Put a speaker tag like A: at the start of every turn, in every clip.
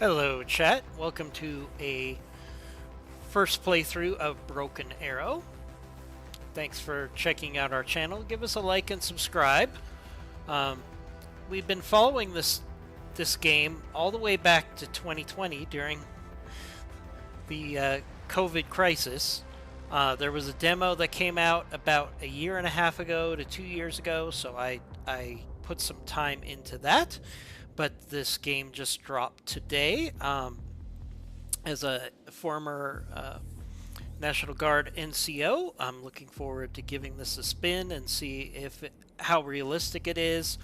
A: Hello chat, welcome to a first playthrough of Broken Arrow. Thanks for checking out our channel. Give us a like and subscribe. We've been following this game all the way back to 2020 during the COVID crisis. There was a demo that came out about a year and a half ago to 2 years ago, so I put some time into that. But this game just dropped today. As a former National Guard NCO, I'm looking forward to giving this a spin and see how realistic it is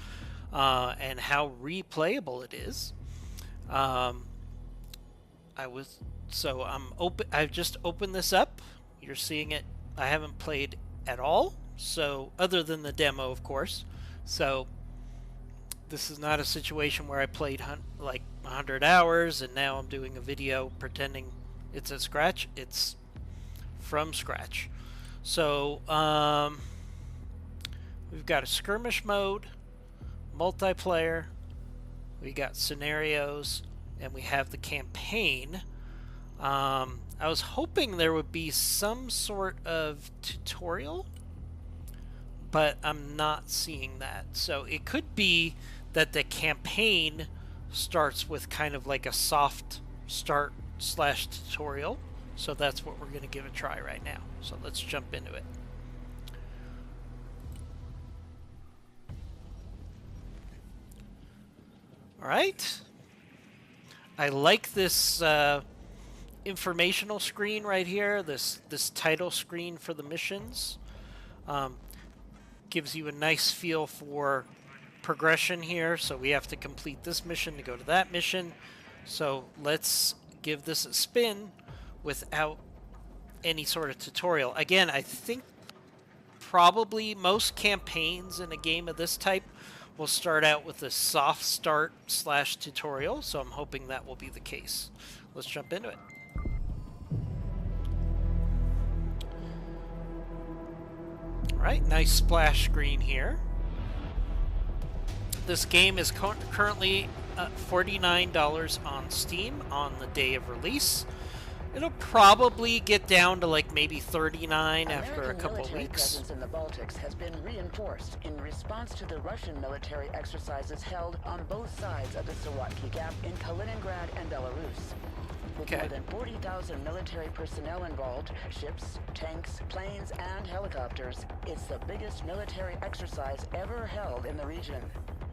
A: and how replayable it is. I'm open. I've just opened this up. You're seeing it. I haven't played at all, so other than the demo, of course. So this is not a situation where I played like 100 hours and now I'm doing a video pretending it's at scratch. It's from scratch. So we've got a skirmish mode, multiplayer, we got scenarios, and we have the campaign. I was hoping there would be some sort of tutorial, but I'm not seeing that. So it could be that the campaign starts with kind of like a soft start / tutorial. So that's what we're going to give a try right now. So let's jump into it. All right. I like this informational screen right here, this title screen for the missions. Gives you a nice feel for progression here. So we have to complete this mission to go to that mission. So let's give this a spin without any sort of tutorial. Again, I think probably most campaigns in a game of this type will start out with a soft start / tutorial. So I'm hoping that will be the case. Let's jump into it. Alright, nice splash screen here. This game is currently $49 on Steam on the day of release. It'll probably get down to like maybe $39 after a couple weeks.
B: American presence in the Baltics has been reinforced in response to the Russian military exercises held on both sides of the Sawatki Gap in Kaliningrad and Belarus. With more than 40,000 military personnel involved, ships, tanks, planes, and helicopters, it's the biggest military exercise ever held in the region.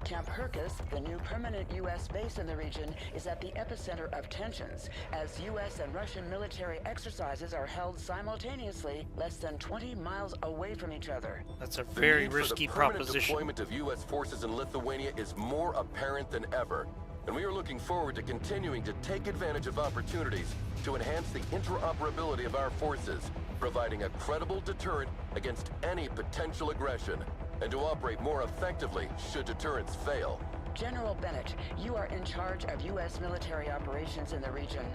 B: Camp Herkus, the new permanent U.S. base in the region, is at the epicenter of tensions, as U.S. and Russian military exercises are held simultaneously less than 20 miles away from each other.
A: That's a very risky proposition.
C: The deployment of U.S. forces in Lithuania is more apparent than ever, and we are looking forward to continuing to take advantage of opportunities to enhance the interoperability of our forces, providing a credible deterrent against any potential aggression, and to operate more effectively should deterrence fail.
B: General Bennett, you are in charge of U.S. military operations in the region.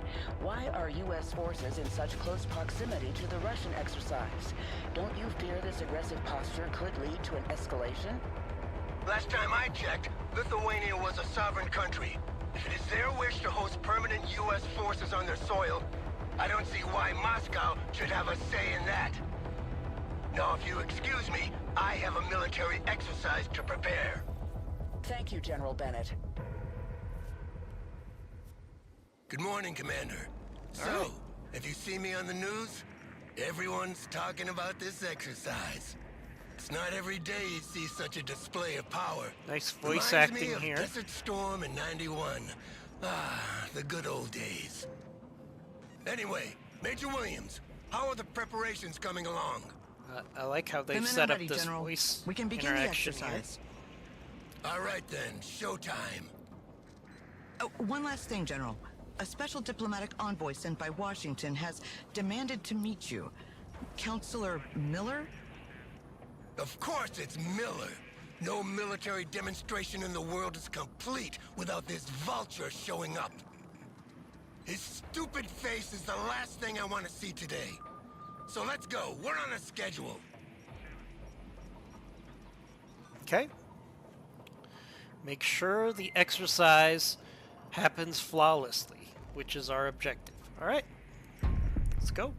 B: Why are U.S. forces in such close proximity to the Russian exercise? Don't you fear this aggressive posture could lead to an escalation?
D: Last time I checked, Lithuania was a sovereign country. If it is their wish to host permanent U.S. forces on their soil, I don't see why Moscow should have a say in that. Now, if you excuse me, I have a military exercise to prepare.
B: Thank you, General Bennett.
D: Good morning, Commander. So, have you seen me on the news? Everyone's talking about this exercise. It's not every day you see such a display of power.
A: Nice voice
D: Reminds me
A: acting
D: of
A: here.
D: Desert Storm in '91. Ah, the good old days. Anyway, Major Williams, how are the preparations coming along?
A: I like how they've set up this voice
E: We can begin the
A: interaction
E: exercise.
D: All right then, showtime.
E: Oh, one last thing, General. A special diplomatic envoy sent by Washington has demanded to meet you. Counselor Miller?
D: Of course it's Miller. No military demonstration in the world is complete without this vulture showing up. His stupid face is the last thing I want to see today. So let's go. We're on a schedule.
A: Okay. Make sure the exercise happens flawlessly. which is our objective. All right, let's go.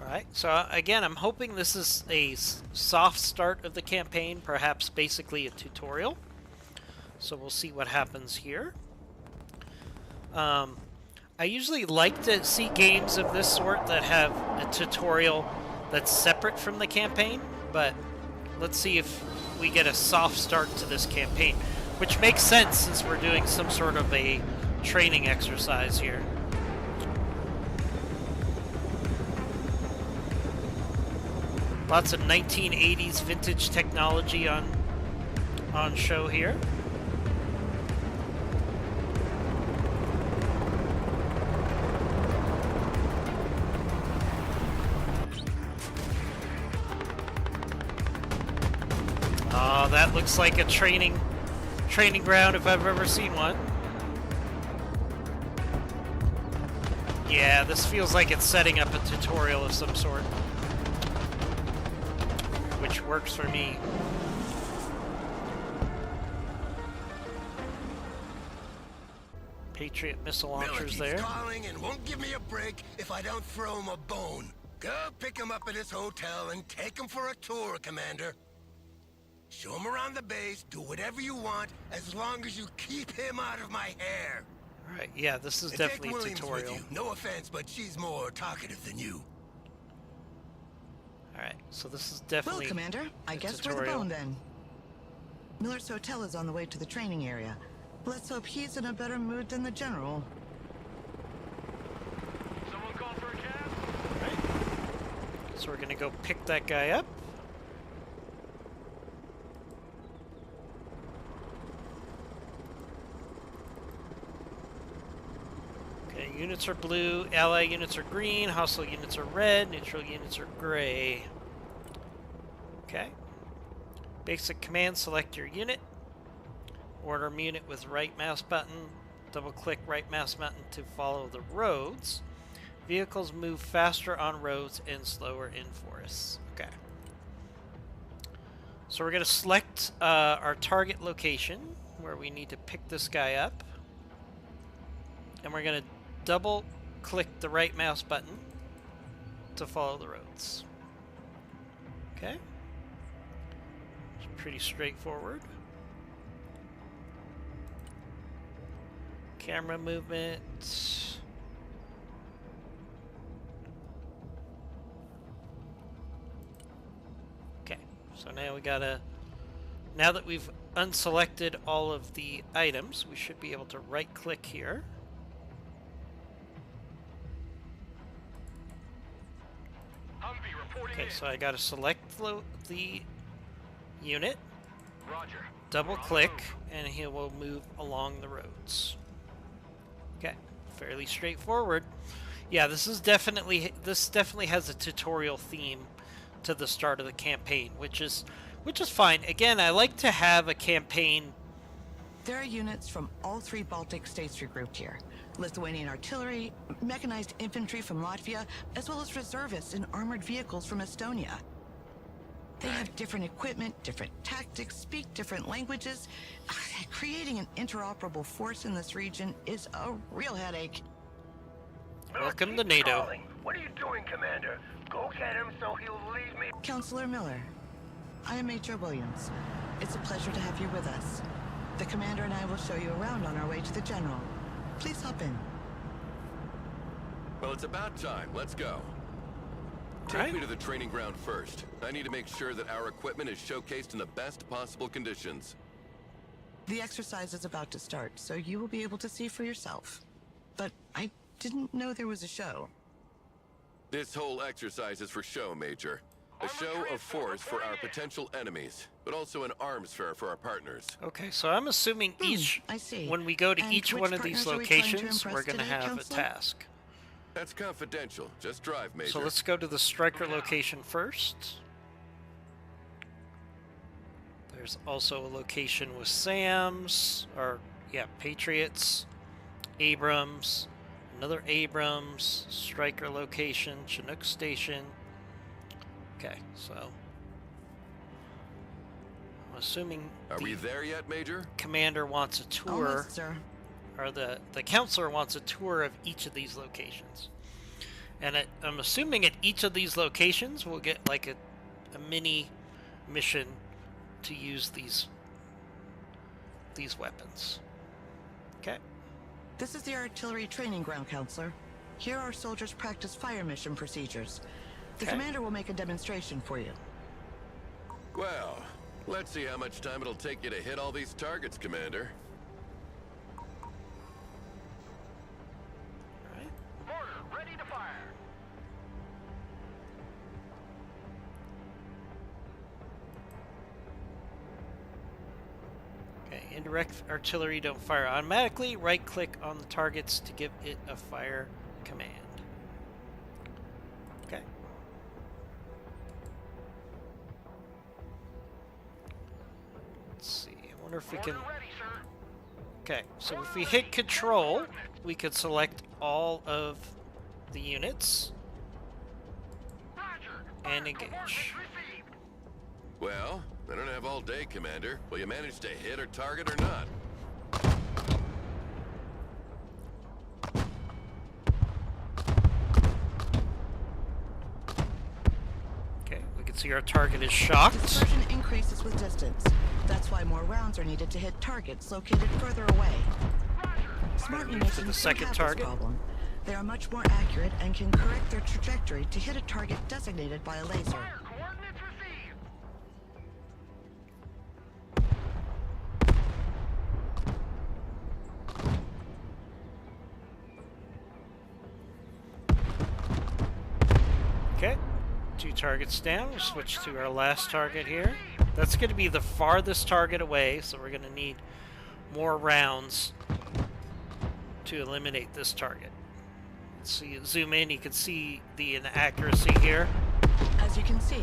A: Alright, so again, I'm hoping this is a soft start of the campaign, perhaps basically a tutorial. So we'll see what happens here. I usually like to see games of this sort that have a tutorial that's separate from the campaign, but let's see if we get a soft start to this campaign, which makes sense since we're doing some sort of a training exercise here. Lots of 1980s vintage technology on show here. Oh, that looks like a training ground if I've ever seen one. Yeah, this feels like it's setting up a tutorial of some sort, which works for me. Patriot missile launchers there.
D: Calling and won't give me a break if I don't throw him a bone. Go pick him up at his hotel and take him for a tour, Commander. Show him around the base, do whatever you want, as long as you keep him out of my hair.
A: Alright, yeah, this is
D: And
A: definitely
D: take
A: a
D: Williams
A: tutorial.
D: with you. No offense, but she's more talkative than you.
A: Alright, so this is definitely
E: Well, Commander, I guess we're the
A: tutorial.
E: bone then. Miller's hotel is on the way to the training area. Let's hope he's in a better mood than the General.
F: Someone call for a cab?
A: So we're gonna go pick that guy up. Okay, units are blue, ally units are green, hostile units are red, neutral units are gray. Okay. Basic command, select your unit. Order unit with right mouse button. Double click right mouse button to follow the roads. Vehicles move faster on roads and slower in forests. Okay. So we're going to select our target location where we need to pick this guy up. And we're going to double click the right mouse button to follow the roads. Okay. It's pretty straightforward. Camera movement. Okay, so now we gotta, now that we've unselected all of the items, we should be able to right click here.
F: Humvee reporting
A: Okay,
F: in.
A: so I gotta select the unit,
F: Roger.
A: double click, and he will move along the roads. Okay, fairly straightforward. Yeah, this definitely has a tutorial theme to the start of the campaign, which is fine. Again, I like to have a campaign.
E: There are units from all three Baltic states regrouped here. Lithuanian artillery, mechanized infantry from Latvia, as well as reservists in armored vehicles from Estonia. They have different equipment, different tactics, speak different languages. Creating an interoperable force in this region is a real headache.
A: Welcome to NATO.
D: Calling. What are you doing, Commander? Go get him so he'll leave me.
E: Counselor Miller, I am Major Williams. It's a pleasure to have you with us. The Commander and I will show you around on our way to the General. Please hop in.
C: Well, it's about time. Let's go. Take
A: Alright.
C: me to the training ground first. I need to make sure that our equipment is showcased in the best possible conditions.
E: The exercise is about to start, so you will be able to see for yourself. But I didn't know there was a show.
C: This whole exercise is for show, Major. A show of force for our potential enemies, but also an arms fair for our partners.
A: Okay, so I'm assuming each,
E: I see.
A: when we go to
E: And
A: each
E: which
A: one of these
E: partners are we trying to
A: locations,
E: impress
A: we're going to
E: today,
A: have
E: Counselor?
A: a task.
C: That's confidential. Just drive, Major.
A: So let's go to the striker location first. There's also a location with SAMs, or yeah, Patriots, Abrams, another Abrams, Striker location, Chinook Station. Okay, so I'm assuming
C: Are we there yet, Major?
A: commander wants a tour,
E: Almost, sir.
A: or the counselor wants a tour of each of these locations. And I'm assuming at each of these locations we'll get like a mini mission to use these weapons. Okay.
E: This is the artillery training ground, Counselor. Here our soldiers practice fire mission procedures. The
A: Okay.
E: commander will make a demonstration for you.
C: Well, let's see how much time it'll take you to hit all these targets, Commander.
A: All right.
F: Mortar, ready to fire.
A: Okay, indirect artillery don't fire automatically. Right-click on the targets to give it a fire command. Okay. Let's see. I wonder if we can...
F: Mortar ready, sir.
A: Okay, so if we hit Control, we could select all of the units
F: Roger.
A: and
F: Fire
A: engage.
F: coordinates received.
C: Well, I don't have all day, Commander. Will you manage to hit or target or not?
A: Okay, we can see our target is shocked.
E: Dispersion increases with distance. That's why more rounds are needed to hit targets located further away. Smart munitions
A: the
E: don't
A: second
E: have
A: target.
E: this problem. They are much more accurate and can correct their trajectory to hit a target designated by a laser.
F: Fire coordinates received.
A: Okay, 2 targets down. We'll switch to our last target here. That's going to be the farthest target away, so we're going to need more rounds to eliminate this target. Let's see, zoom in, you can see the inaccuracy here.
E: As you can see,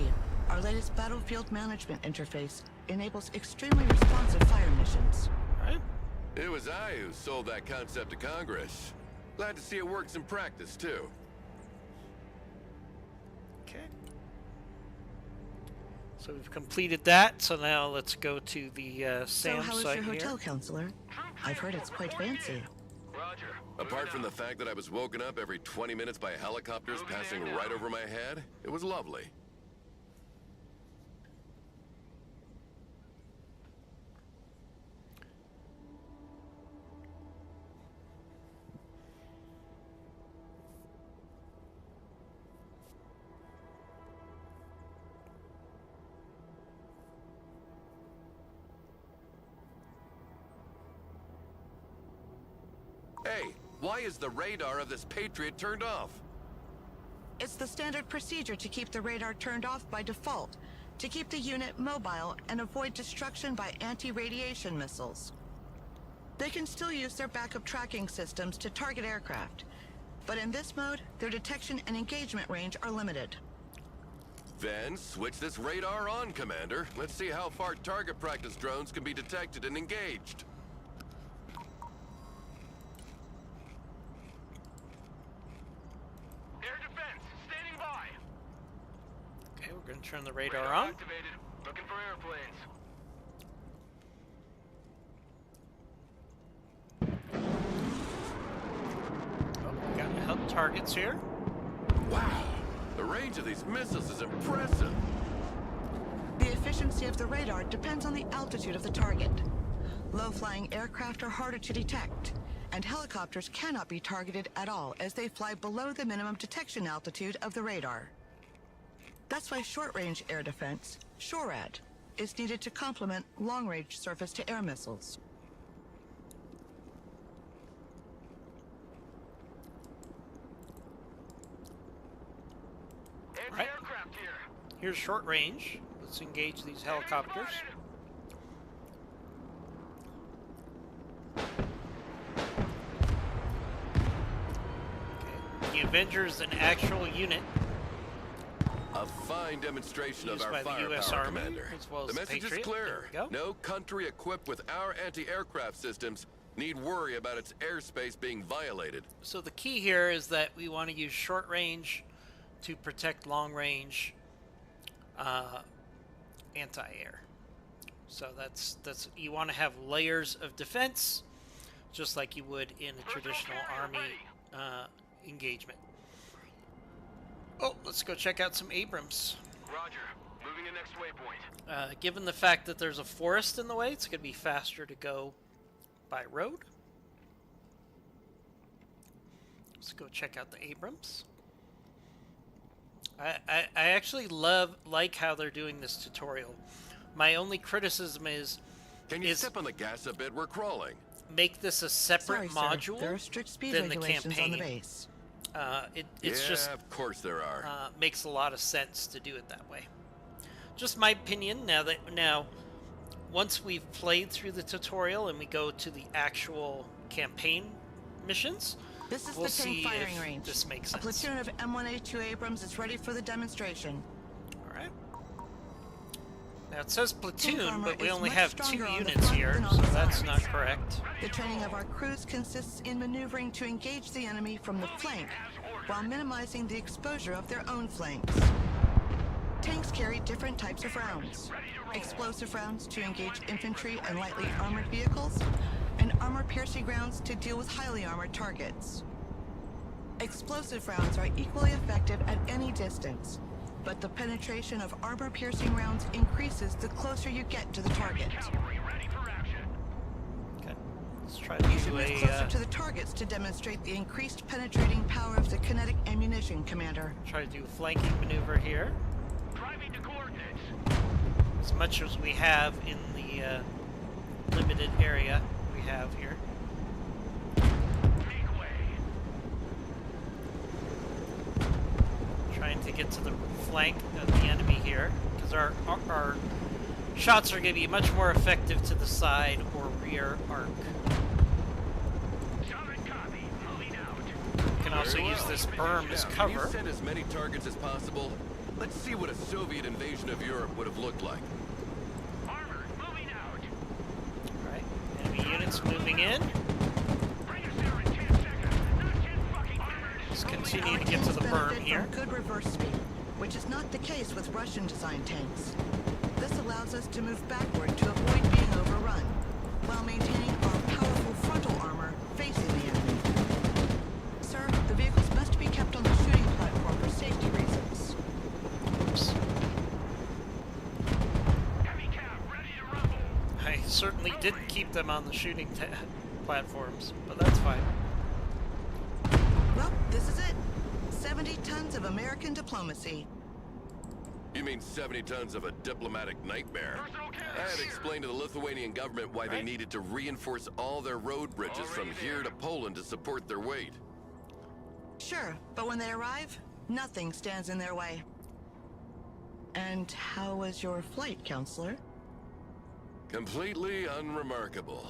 E: our latest battlefield management interface enables extremely responsive fire missions.
A: All right.
C: It was I who sold that concept to Congress. Glad to see it works in practice, too.
A: Okay. So we've completed that, so now let's go to the
E: So
A: SAM
E: how is
A: site
E: your hotel,
A: here.
E: Counselor? I've heard it's quite fancy.
F: Roger.
C: Apart from the fact that I was woken up every 20 minutes by helicopters passing right over my head, it was lovely. Hey, why is the radar of this Patriot turned off?
E: It's the standard procedure to keep the radar turned off by default, to keep the unit mobile and avoid destruction by anti-radiation missiles. They can still use their backup tracking systems to target aircraft, but in this mode, their detection and engagement range are limited.
C: Then switch this radar on, Commander. Let's see how far target practice drones can be detected and engaged.
F: Air defense, standing by.
A: Okay, we're going to turn the radar on.
F: Activated. Looking for airplanes.
A: Oh, we got help targets here.
C: Wow, the range of these missiles is impressive.
E: The efficiency of the radar depends on the altitude of the target. Low-flying aircraft are harder to detect, and helicopters cannot be targeted at all as they fly below the minimum detection altitude of the radar. That's why short-range air defense, SHORAD, is needed to complement long-range surface-to-air missiles.
A: Right.
F: Aircraft here.
A: Here's short range. Let's engage these helicopters. Okay. The Avenger is an actual unit
C: A fine demonstration of
A: used
C: our
A: by the
C: firepower,
A: U.S. Army,
C: Commander.
A: as well as
C: The
A: the
C: message
A: Patriot.
C: is clear.
A: There we go.
C: No country equipped with our anti-aircraft systems need worry about its airspace being violated.
A: So the key here is that we want to use short range to protect long range anti-air. So that's you want to have layers of defense, just like you would in a traditional Army engagement. Oh, let's go check out some Abrams.
F: Roger. Moving to next waypoint.
A: Given the fact that there's a forest in the way, it's going to be faster to go by road. Let's go check out the Abrams. I actually like how they're doing this tutorial. My only criticism is...
C: Can you step on the gas a bit? We're crawling.
A: Make this a separate module
E: There are strict speed
A: than the
E: regulations
A: campaign.
E: on the base.
A: It's just...
C: of course there are.
A: Makes a lot of sense to do it that way. Just my opinion. Now, once we've played through the tutorial and we go to the actual campaign missions,
E: This is
A: we'll
E: the tank
A: see
E: firing
A: if
E: range.
A: this makes
E: A
A: sense.
E: platoon of M1A2 Abrams is ready for the demonstration.
A: Alright. Now it says platoon,
E: armor
A: but we
E: is
A: only
E: much
A: have 2
E: stronger on the
A: units
E: front
A: here,
E: than on
A: so
E: the
A: that's
E: sides.
A: not correct.
E: The training of our crews consists in maneuvering to engage the enemy from the flank, while minimizing the exposure of their own flanks. Tanks carry different types of rounds. Explosive rounds to engage infantry and lightly armored vehicles, and armor-piercing rounds to deal with highly armored targets. Explosive rounds are equally effective at any distance, but the penetration of armor-piercing rounds increases the closer you get to the target.
A: Okay. Let's try to
E: You should
A: do
E: move
A: a...
E: closer to the targets to demonstrate the increased penetrating power of the kinetic ammunition, Commander.
A: try to do a flanking maneuver here.
F: Driving to coordinates.
A: As much as we have in the limited area we have here.
F: Make way.
A: Trying to get to the flank of the enemy here, because our shots are going to be much more effective to the side or rear arc.
F: Solid copy. Moving out.
A: We can also use this berm as
C: Now, can
A: cover.
C: you send as many targets as possible? Let's see what a Soviet invasion of Europe would have looked like.
F: Armor. Moving out.
A: Alright, enemy units moving in.
F: Bring us there in 10 seconds. Not 10 fucking minutes.
A: Let's continue
E: Our
A: to get to
E: tanks
A: the berm
E: benefit
A: here.
E: from good reverse speed, which is not the case with Russian-designed tanks. This allows us to move backward to avoid being overrun, while maintaining our powerful frontal armor facing the enemy. Sir, the vehicles must be kept on the shooting platform for safety reasons.
A: Oops.
F: Heavy cap. Ready to rumble.
A: I certainly didn't keep them on the shooting platforms, but that's fine.
E: Well, this is it. 70 tons of American diplomacy.
C: You mean 70 tons of a diplomatic nightmare?
F: Personal cash.
C: That explained to the Lithuanian government why they
A: Right.
C: needed to reinforce all their road bridges from
F: Already
C: here
F: there.
C: to Poland to support their weight.
E: Sure, but when they arrive, nothing stands in their way. And how was your flight, Counselor?
C: Completely unremarkable.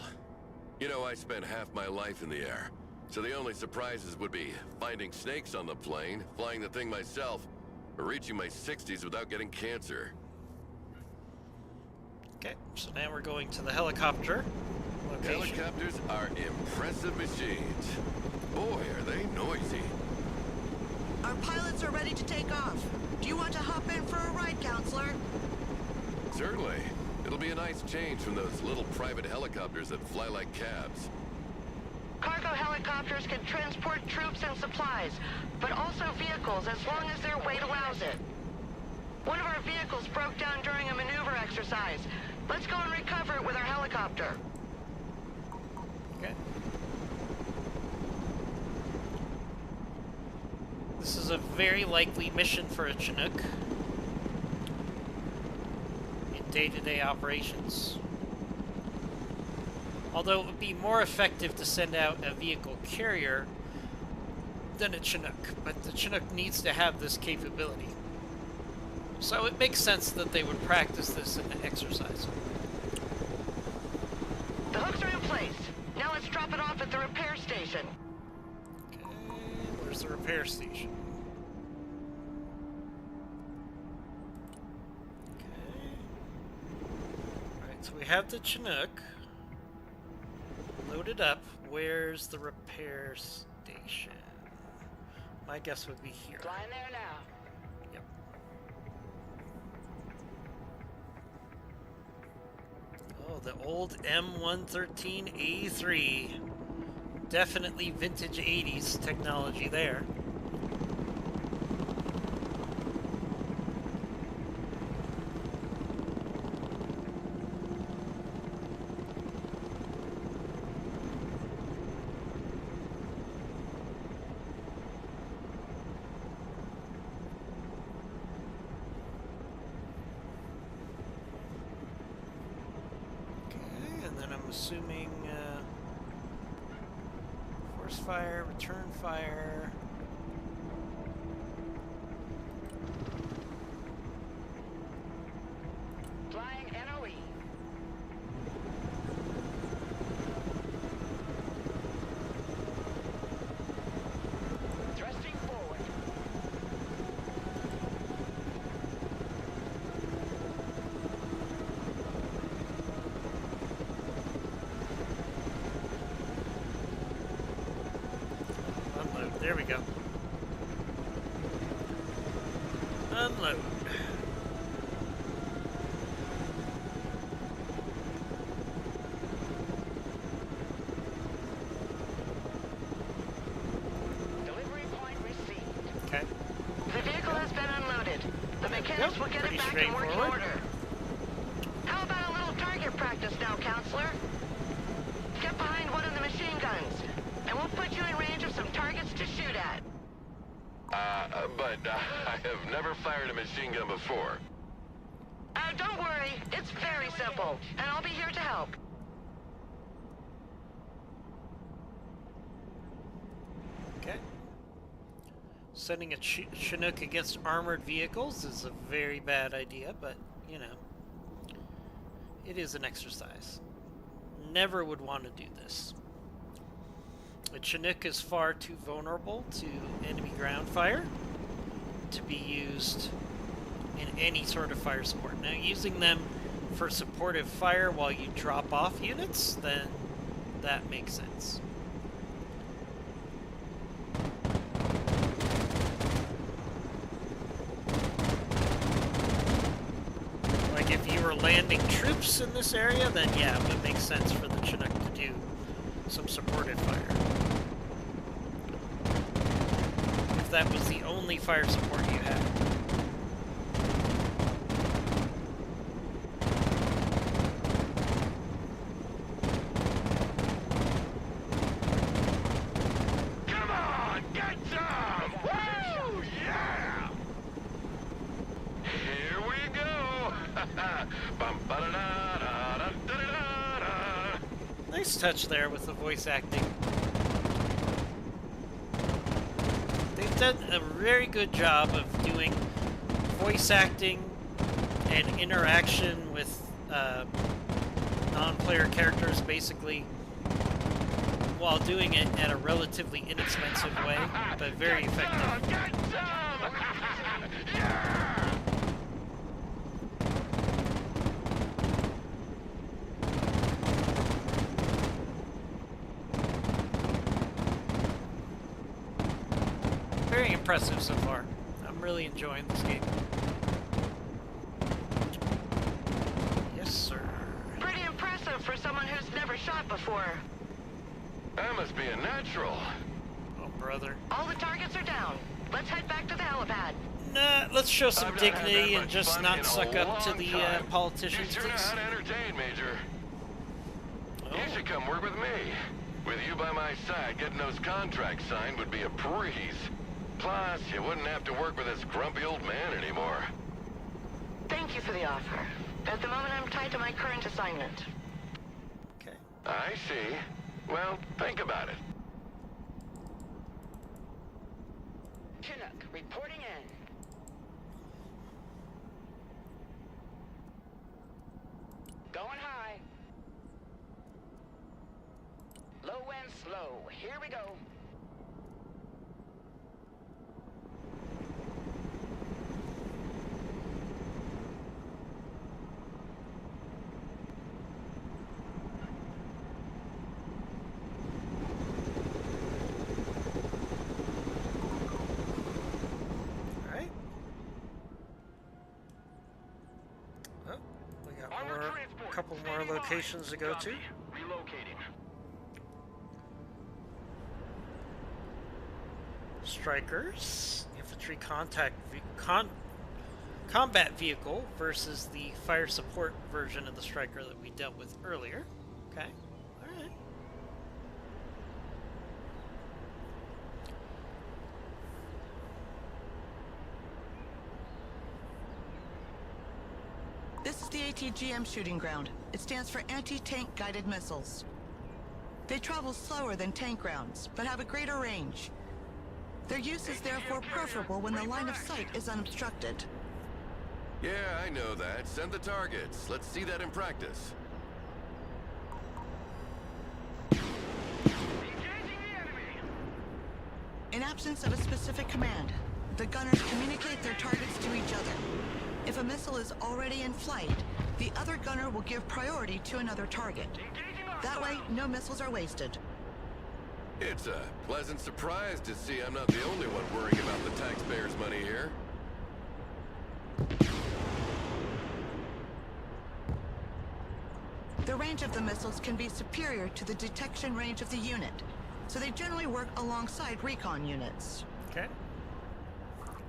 C: You know, I spent half my life in the air, so the only surprises would be finding snakes on the plane, flying the thing myself, or reaching my 60s without getting cancer.
A: Okay, so now we're going to the helicopter location.
C: Helicopters are impressive machines. Boy, are they noisy.
E: Our pilots are ready to take off. Do you want to hop in for a ride, Counselor?
C: Certainly. It'll be a nice change from those little private helicopters that fly like cabs.
G: Cargo helicopters can transport troops and supplies, but also vehicles as long as their weight allows it. One of our vehicles broke down during a maneuver exercise. Let's go and recover it with our helicopter.
A: Okay. This is a very likely mission for a Chinook in day-to-day operations. Although it would be more effective to send out a vehicle carrier than a Chinook, but the Chinook needs to have this capability. So it makes sense that they would practice this in an exercise.
G: The hooks are in place. Now let's drop it off at the repair station.
A: Okay, where's the repair station? Okay. Alright, so we have the Chinook. Load loaded up. Where's the repair station? My guess would be here.
B: Flying there now.
A: Yep. Oh, the old M113A3. Definitely vintage 80s technology there. Assuming force fire, return fire.
B: Flying NOE. Thrusting forward.
A: There we go. Unload.
B: Delivery point received.
A: Okay.
G: The vehicle has been unloaded. The mechanics will get it back in working order. How about a little target practice now, Counselor? Get behind one of the machine guns, and we'll put you in range of some targets to shoot at.
C: But I have never fired a machine gun before.
G: Don't worry, it's very simple, and I'll be here to help.
A: Okay. Sending a Chinook against armored vehicles is a very bad idea, but, you know, it is an exercise. Never would want to do this. A Chinook is far too vulnerable to enemy ground fire to be used in any sort of fire support. Now, using them for supportive fire while you drop off units, then that makes sense. Like if you were landing troops in this area, then yeah, it would make sense for the Chinook to do some supportive fire. If that was the only fire support you had.
F: Come on, get some! Woo! Yeah!
C: Here we go! Bum-ba-da-da-da-da-da-da-da.
A: Nice touch there with the voice acting. They've done a very good job of doing voice acting and interaction with non-player characters, basically, while doing it at a relatively inexpensive way, but very effective.
F: Get some! Yeah!
A: Very impressive so far. I'm really enjoying this game. Yes, sir.
G: Pretty impressive for someone who's never shot before.
C: That must be a natural.
A: Oh, brother.
G: All the targets are down. Let's head back to the helipad.
A: Nah, let's show some
C: I've not had
A: dignity
C: that
A: and
C: much
A: just
C: fun
A: not
C: in a
A: suck up to
C: long
A: the
C: time.
A: politicians,
C: You sure know
A: please.
C: how to entertain, Major.
A: Oh.
C: You should come work with me. With you by my side, getting those contracts signed would be a breeze. Plus, you wouldn't have to work with this grumpy old man anymore.
G: Thank you for the offer. At the moment, I'm tied to my current assignment.
A: Okay.
C: I see. Well, think about it.
B: Chinook, reporting in. Going high. Low and slow. Here we go.
A: locations to go to.
F: Relocating.
A: Strikers, infantry combat vehicle versus the fire support version of the striker that we dealt with earlier. Okay, all right.
E: This is the ATGM shooting ground. It stands for Anti-Tank Guided Missiles. They travel slower than tank rounds, but have a greater range. Their use is therefore preferable when the line of sight is unobstructed.
C: Yeah, I know that. Send the targets. Let's see that in practice.
F: Engaging the enemy.
E: In absence of a specific command, the gunners communicate their targets to each other. If a missile is already in flight, the other gunner will give priority to another target.
F: Engaging us.
E: That way, no missiles are wasted.
C: It's a pleasant surprise to see I'm not the only one worrying about the taxpayers' money here.
E: The range of the missiles can be superior to the detection range of the unit, so they generally work alongside recon units.
A: Okay.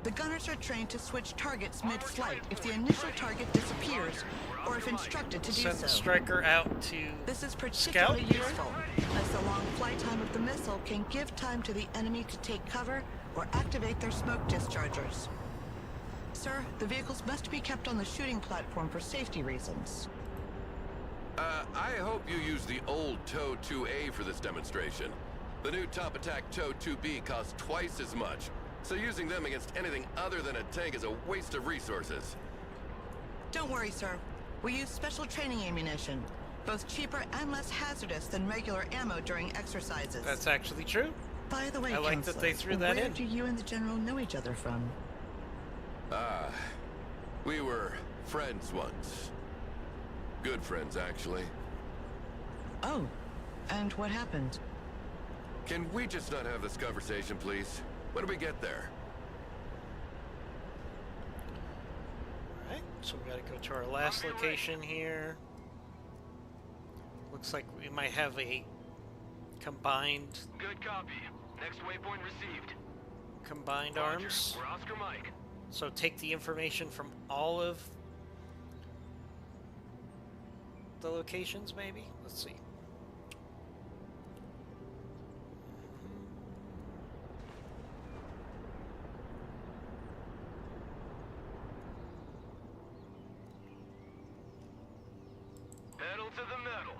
E: The gunners are trained to switch targets mid-flight if the initial target disappears, or if instructed to do
A: Send the
E: so.
A: striker out to
E: This is particularly
A: scout.
E: useful, as the long flight time of the missile can give time to the enemy to take cover or activate their smoke dischargers. Sir, the vehicles must be kept on the shooting platform for safety reasons.
C: I hope you use the old TOW 2A for this demonstration. The new Top Attack TOW 2B costs twice as much, so using them against anything other than a tank is a waste of resources.
E: Don't worry, sir. We use special training ammunition, both cheaper and less hazardous than regular ammo during exercises.
A: That's actually true.
E: By the way,
A: I like that
E: Counselor,
A: they threw that
E: where
A: in.
E: do you and the General know each other from?
C: We were friends once. Good friends, actually.
E: Oh, and what happened?
C: Can we just not have this conversation, please? When do we get there?
A: Alright, so we gotta go to our last location here. Looks like we might have a combined
F: Good copy. Next waypoint received.
A: combined
F: Roger.
A: arms.
F: We're Oscar Mike.
A: So take the information from all of the locations, maybe? Let's see.
F: Pedal to the metal.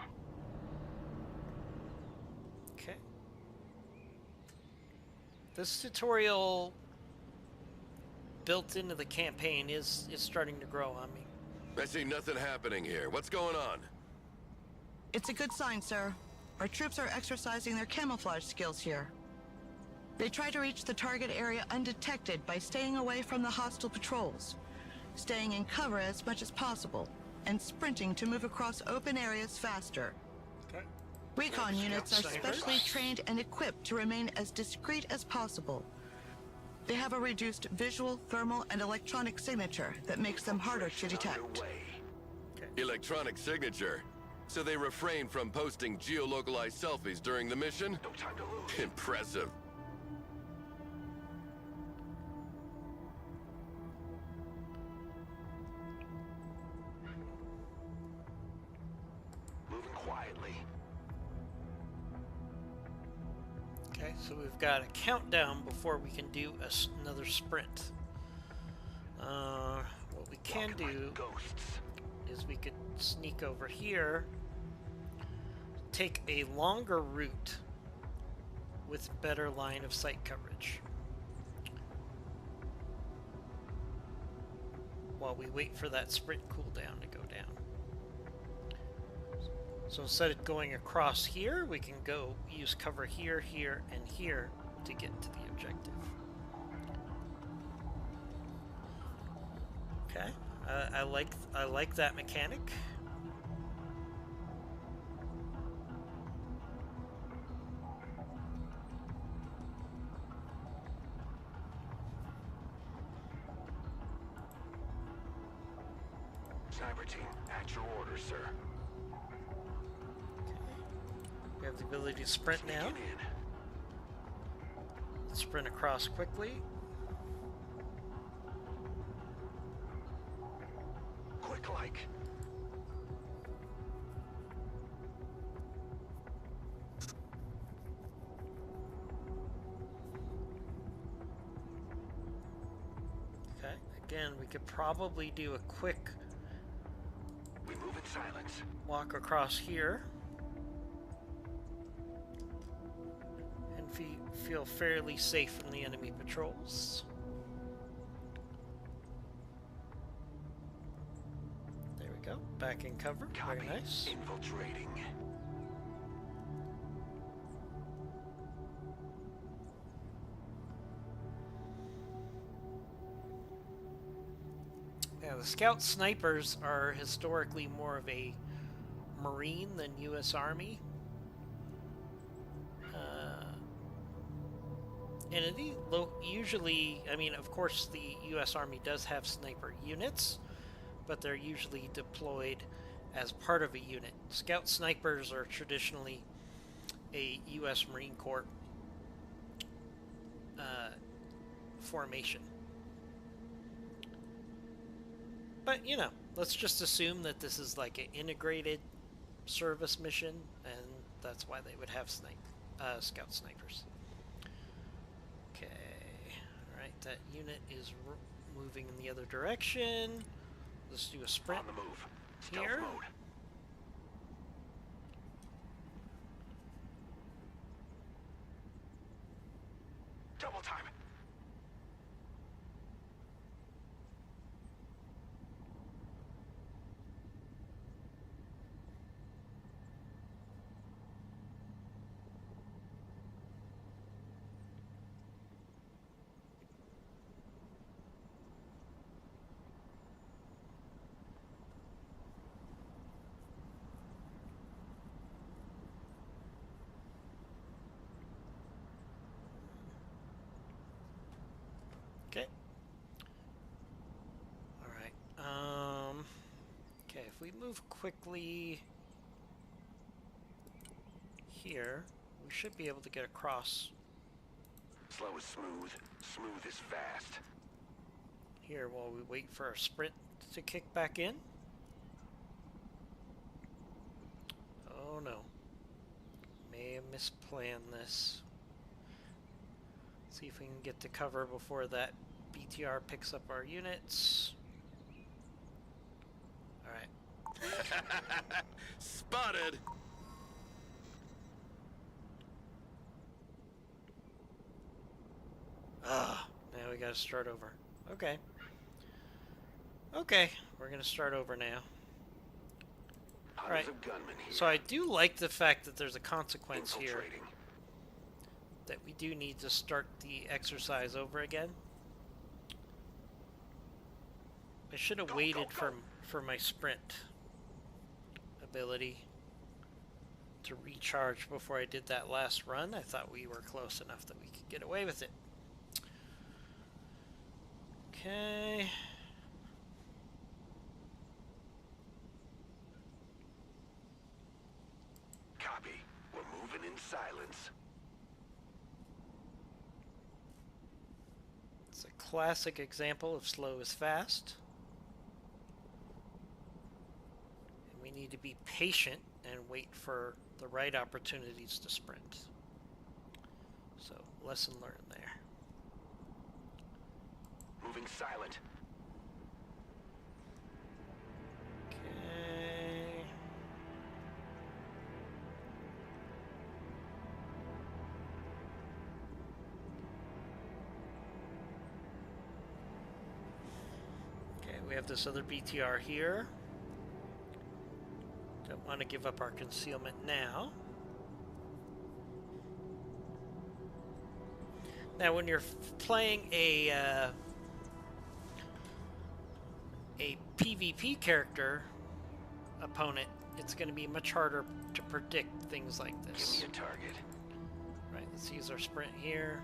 A: Okay. This tutorial built into the campaign is starting to grow on me.
C: I see nothing happening here. What's going on?
E: It's a good sign, sir. Our troops are exercising their camouflage skills here. They try to reach the target area undetected by staying away from the hostile patrols, staying in cover as much as possible, and sprinting to move across open areas faster.
A: Okay.
E: Recon units are
A: snipers.
E: specially trained and equipped to remain as discreet as possible. They have a reduced visual, thermal, and electronic signature that makes them harder to detect.
C: Electronic signature. So they refrain from posting geolocalized selfies during the mission?
D: No time to lose.
C: Impressive.
D: Moving quietly.
A: Okay, so we've got a countdown before we can do another sprint. What we can do
D: Ghosts.
A: is we could sneak over here, take a longer route with better line of sight coverage while we wait for that sprint cooldown to go down. So instead of going across here, we can go use cover here, here, and here to get to the objective. Okay, I like that mechanic.
D: Cyber team, at your orders, sir.
A: ability to sprint now. Sprint across quickly.
D: Quick like.
A: Okay, again, we could probably do a quick
D: We move in silence.
A: walk across here. And feel fairly safe from the enemy patrols. There we go, back in cover.
D: Copy.
A: Very nice.
D: Infiltrating.
A: Yeah, the scout snipers are historically more of a Marine than U.S. Army. And it usually, I mean, of course, the U.S. Army does have sniper units, but they're usually deployed as part of a unit. Scout snipers are traditionally a U.S. Marine Corps formation. But, you know, let's just assume that this is like an integrated service mission, and that's why they would have scout snipers. Okay, alright, that unit is moving in the other direction. Let's do a sprint
D: On the move. Stealth
A: here.
D: mode. Double time.
A: Okay. Alright, okay, if we move quickly here, we should be able to get across
D: Slow is smooth. Smooth is fast.
A: here while we wait for our sprint to kick back in. Oh no. May have misplanned this. See if we can get to cover before that BTR picks up our units. Alright.
C: Spotted!
A: Now we gotta start over. Okay. Okay, we're gonna start over now.
D: Hundreds of gunmen here.
A: So I do like the fact that there's a consequence here.
D: Infiltrating.
A: That we do need to start the exercise over again. I should have waited for my sprint ability to recharge before I did that last run. I thought we were close enough that we could get away with it. Okay.
D: Copy. We're moving in silence.
A: It's a classic example of slow is fast. And we need to be patient and wait for the right opportunities to sprint. So, lesson learned there.
D: Moving silent.
A: Okay. Okay, we have this other BTR here. Don't want to give up our concealment now. Now, when you're playing a PvP character opponent, it's going to be much harder to predict things like
D: Give
A: this.
D: me a target.
A: Right, let's use our sprint here.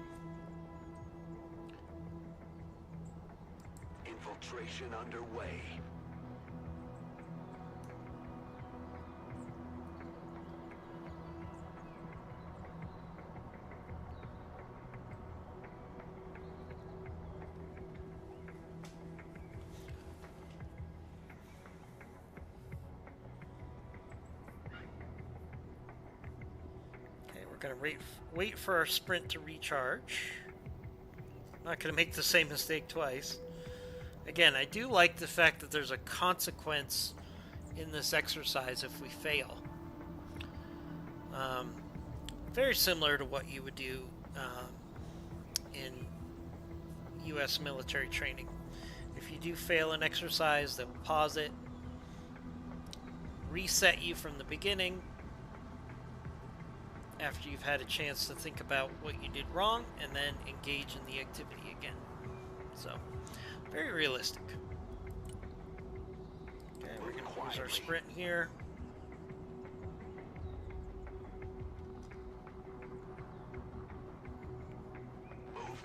D: Infiltration underway.
A: Gonna wait for our sprint to recharge. Not gonna make the same mistake twice. Again, I do like the fact that there's a consequence in this exercise if we fail. Very similar to what you would do in U.S. military training. If you do fail an exercise, they'll pause it, reset you from the beginning after you've had a chance to think about what you did wrong, and then engage in the activity again. So, very realistic. Okay, we're going to use our sprint here.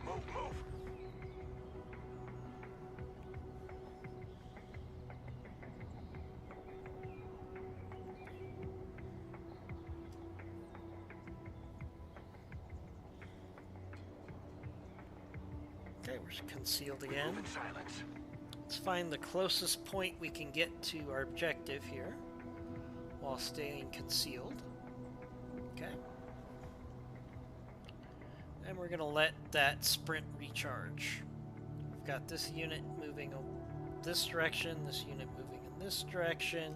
D: Move.
A: Okay, we're concealed again.
D: Move in silence.
A: Let's find the closest point we can get to our objective here while staying concealed. Okay. And we're going to let that sprint recharge. We've got this unit moving this direction, this unit moving in this direction.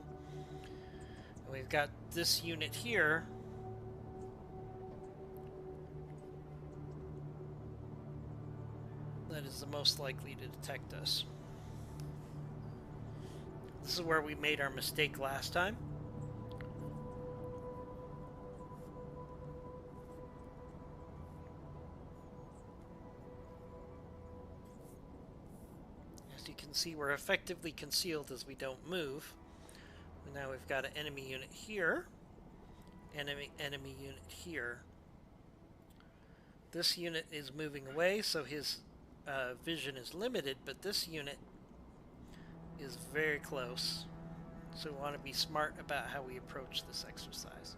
A: And we've got this unit here that is the most likely to detect us. This is where we made our mistake last time. As you can see, we're effectively concealed as we don't move. And now we've got an enemy unit here, enemy unit here. This unit is moving away, so his vision is limited, but this unit is very close, so we want to be smart about how we approach this exercise.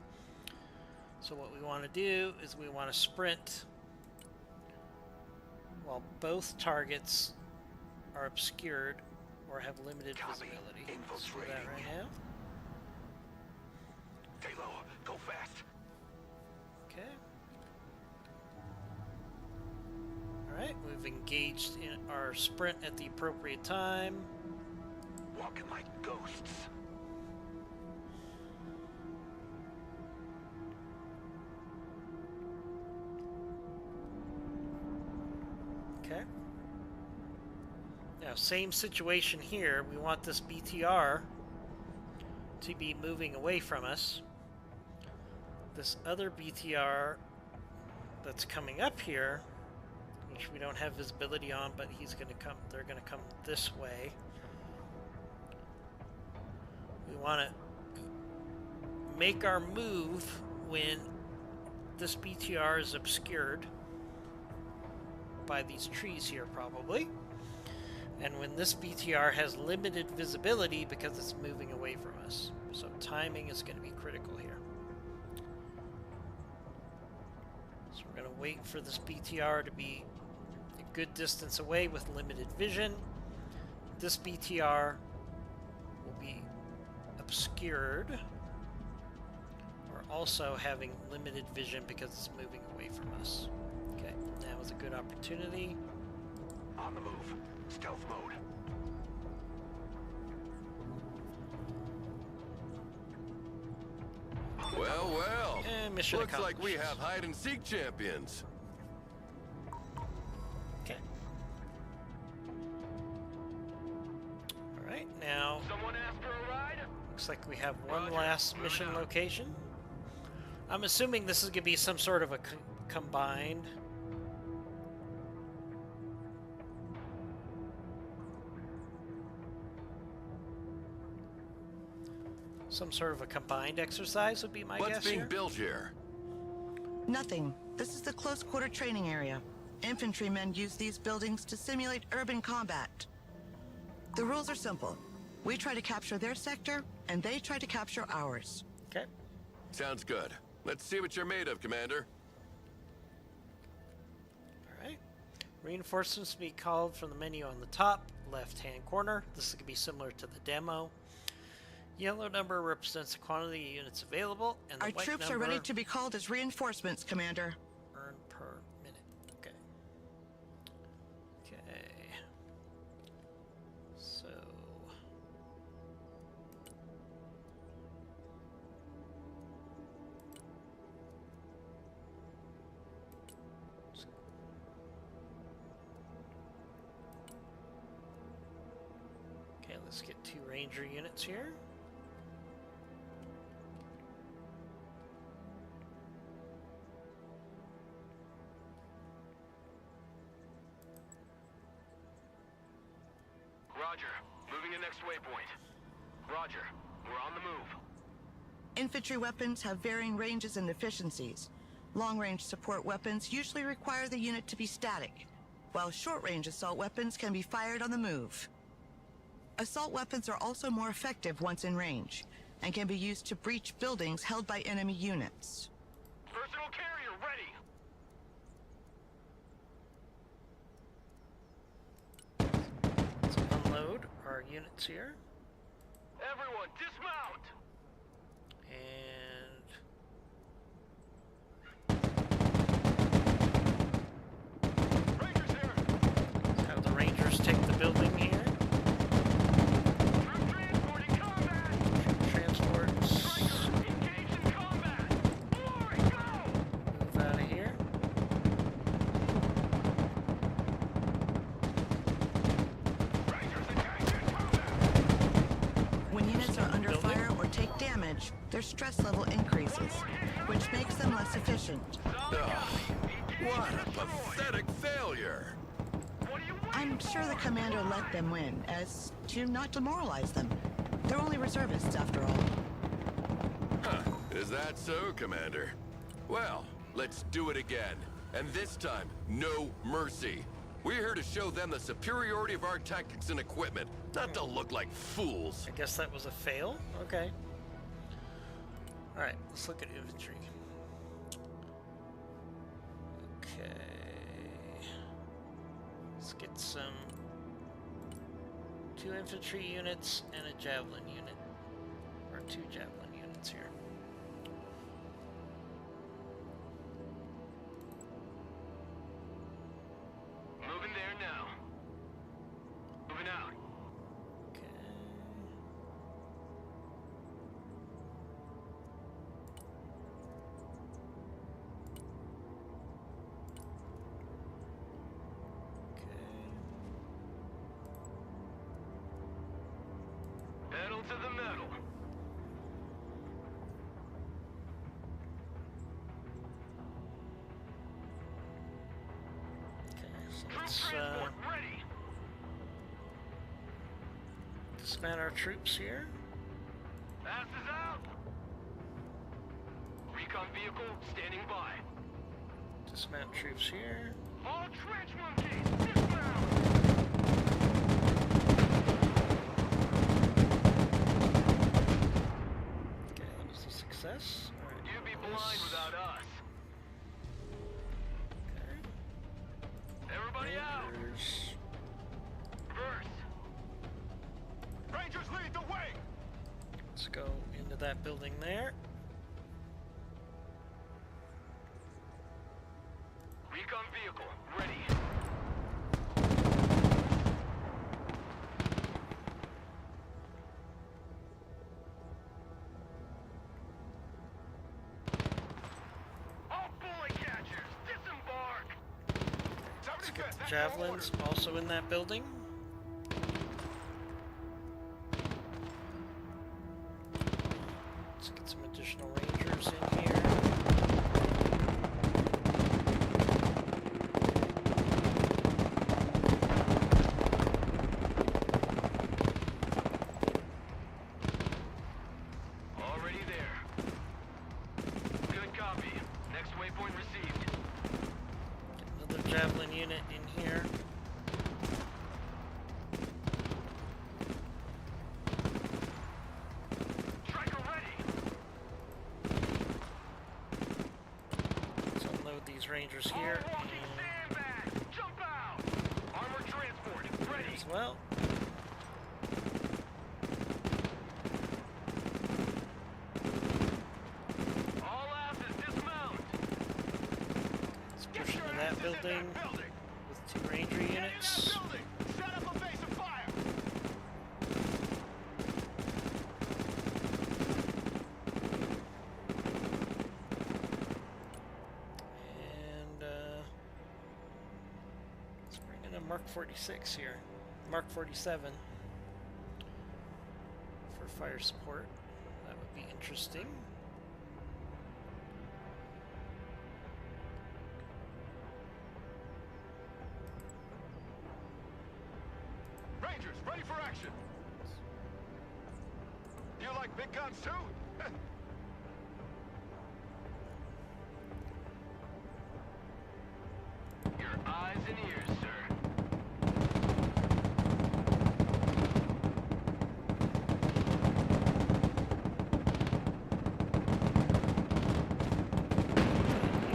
A: So what we want to do is we want to sprint while both targets are obscured or have limited visibility. Let's do that right now.
D: Stay low. Go fast.
A: Okay. Alright, we've engaged in our sprint at the appropriate time.
D: Walking like ghosts.
A: Okay. Now, same situation here. We want this BTR to be moving away from us. This other BTR that's coming up here, which we don't have visibility on, but they're going to come this way. We want to make our move when this BTR is obscured by these trees here, probably. And when this BTR has limited visibility because it's moving away from us. So timing is going to be critical here. So we're going to wait for this BTR to be a good distance away with limited vision. This BTR will be obscured or also having limited vision because it's moving away from us. Okay, that was a good opportunity.
D: On the move. Stealth mode.
C: Well.
A: Mission
C: Looks like we
A: accomplished.
C: have hide-and-seek champions.
A: Okay. Alright, now
F: Someone asked for a ride?
A: looks like we have one
F: Roger.
A: last
F: Moving
A: mission
F: out.
A: location. I'm assuming this is going to be some sort of a combined. Some sort of a combined exercise would be my guess
C: What's being
A: here.
C: built here?
E: Nothing. This is the close quarter training area. Infantrymen use these buildings to simulate urban combat. The rules are simple. We try to capture their sector, and they try to capture ours.
A: Okay.
C: Sounds good. Let's see what you're made of, Commander.
A: Alright. Reinforcements to be called from the menu on the top left-hand corner. This is going to be similar to the demo. Yellow number represents the quantity of units available, and the
E: Our
A: white
E: troops
A: number
E: are ready to be called as reinforcements, Commander.
A: earned per minute. Okay. Okay. So okay, let's get 2 Ranger units here.
F: Roger. Moving to next waypoint. Roger. We're on the move.
E: Infantry weapons have varying ranges and efficiencies. Long-range support weapons usually require the unit to be static, while short-range assault weapons can be fired on the move. Assault weapons are also more effective once in range, and can be used to breach buildings held by enemy units.
F: Personal carrier ready.
A: Let's unload our units here.
F: Everyone, dismount.
A: And
F: Rangers here.
A: have the Rangers take the building here.
F: Troop transporting combat.
A: Transports.
F: Striker, engage in combat. Glory, go.
A: Move out of here.
F: Rangers engage in combat.
E: When units are under fire or take damage, their stress level increases, which makes them less efficient.
C: What a pathetic failure!
F: What are you waiting
E: I'm sure the commander let them win, as to not demoralize them. They're only reservists, after all.
C: Huh. Is that so, Commander? Well, let's do it again. And this time, no mercy. We're here to show them the superiority of our tactics and equipment, not to look like fools.
A: I guess that was a fail. Okay. Alright, let's look at infantry. Okay. Let's get some 2 infantry units and a javelin unit. Or 2 javelin units here.
F: Moving there now. Moving out.
A: Okay.
F: Pedal to the metal.
A: Okay, so
F: Troop
A: let's
F: transport ready.
A: disband our troops here.
F: Passes out. Recon vehicle standing by.
A: Dismount troops here.
F: All trench monkeys, dismount.
A: Okay, that was a success. Alright.
F: You'd be blind without us.
A: Okay.
F: Everybody out.
A: Rangers.
F: Reverse. Rangers lead the way.
A: Let's go into that building there.
F: Recon vehicle ready. All bullet catchers, disembark.
A: Let's get the javelins also in that building. Let's get some additional rangers in here.
F: Already there. Good copy. Next waypoint received.
A: Get another javelin unit in here.
F: Striker ready.
A: Let's unload these rangers here
F: All walking sandbag. Jump out. Armored transport ready.
A: as well. building with 2 Ranger units.
F: Set up a base of fire.
A: And let's bring in a Mark 46 here. Mark 47 for fire support. That would be interesting.
F: Rangers, ready for action. You like big guns too? Your eyes and ears, sir.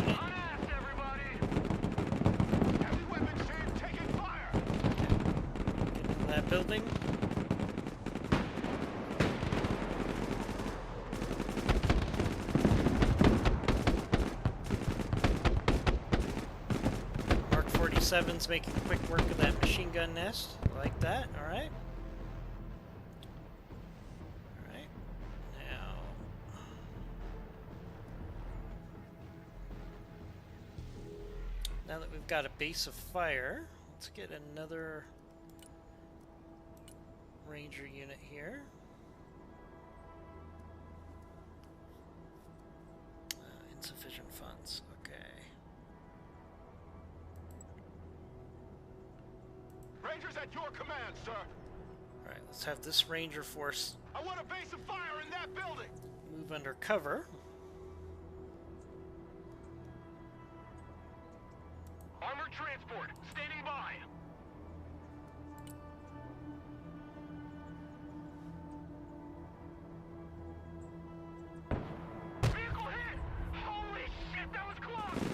F: Unasked, everybody! Heavy weapons team taking fire!
A: Get into that building. Mark 47's making quick work of that machine gun nest. Like that, alright. Alright. Now that we've got a base of fire, let's get another Ranger unit here. Insufficient funds, okay.
F: Rangers at your command, sir.
A: Alright, let's have this Ranger force
F: I want a base of fire in that building.
A: move under cover.
F: Armored transport, standing by. Vehicle hit! Holy shit, that was close!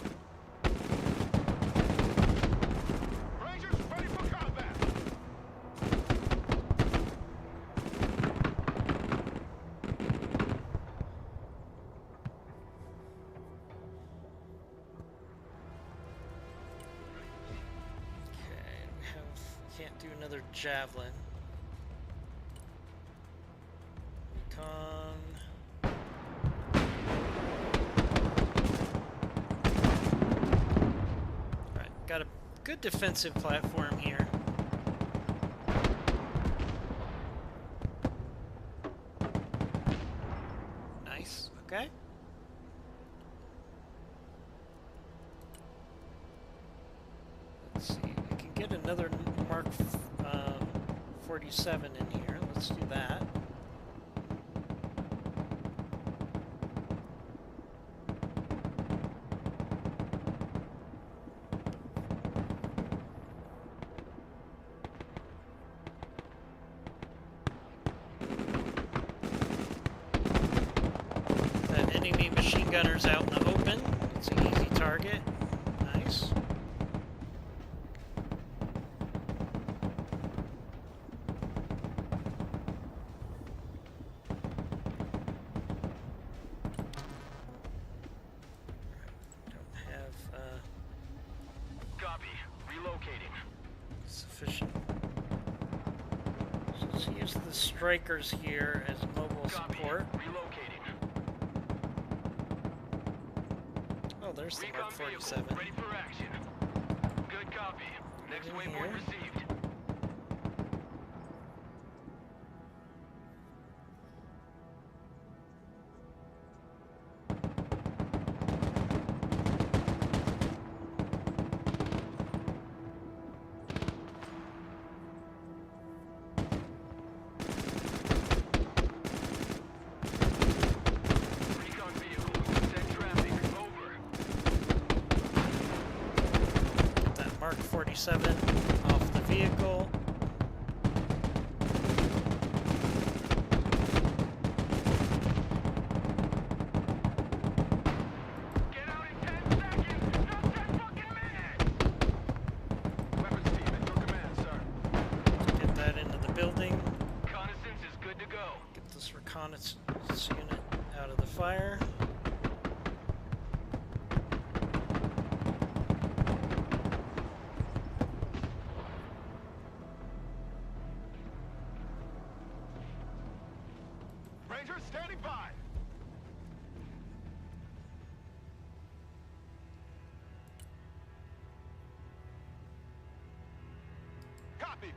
F: Rangers, ready for combat!
A: Okay, we can't do another javelin. Recon. Alright, got a good defensive platform here. Nice, okay. Let's see, we can get another Mark 47 in here. Let's do that. That enemy machine gunner's out in the open. It's an easy target. Nice. Don't have
F: Copy. Relocating.
A: sufficient. So let's use the strikers here as mobile
F: Copy.
A: support.
F: Relocating.
A: Oh, there's the
F: Recon
A: Mark
F: vehicle,
A: 47.
F: ready for action. Good copy. Next
A: in
F: waypoint
A: here.
F: received. Recon vehicle, send traffic, over.
A: That Mark 47 off the vehicle.
F: Get out in 10 seconds! Not 10 fucking minutes! Weapons team at your command, sir.
A: Get that into the building.
F: Reconnaissance is good to go.
A: Get this reconnaissance unit out of the fire.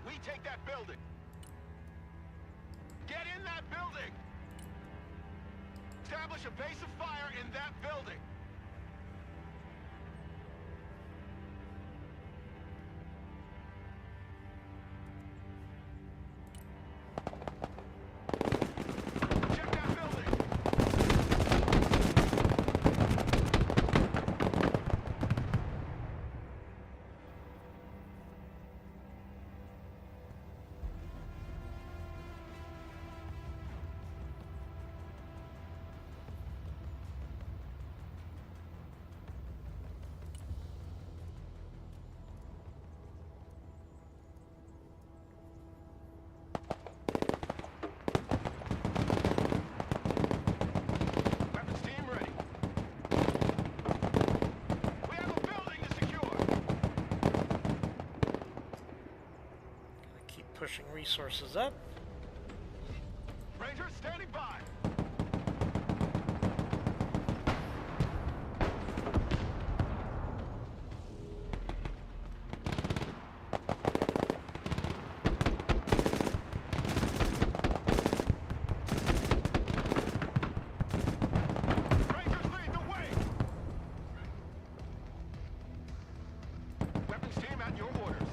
F: We take that building. Get in that building. Establish a base of fire in that building. Check that building. Weapons team ready. We have a building to secure.
A: Gonna keep pushing resources up.
F: Rangers standing by. Rangers lead the way. Weapons team at your orders.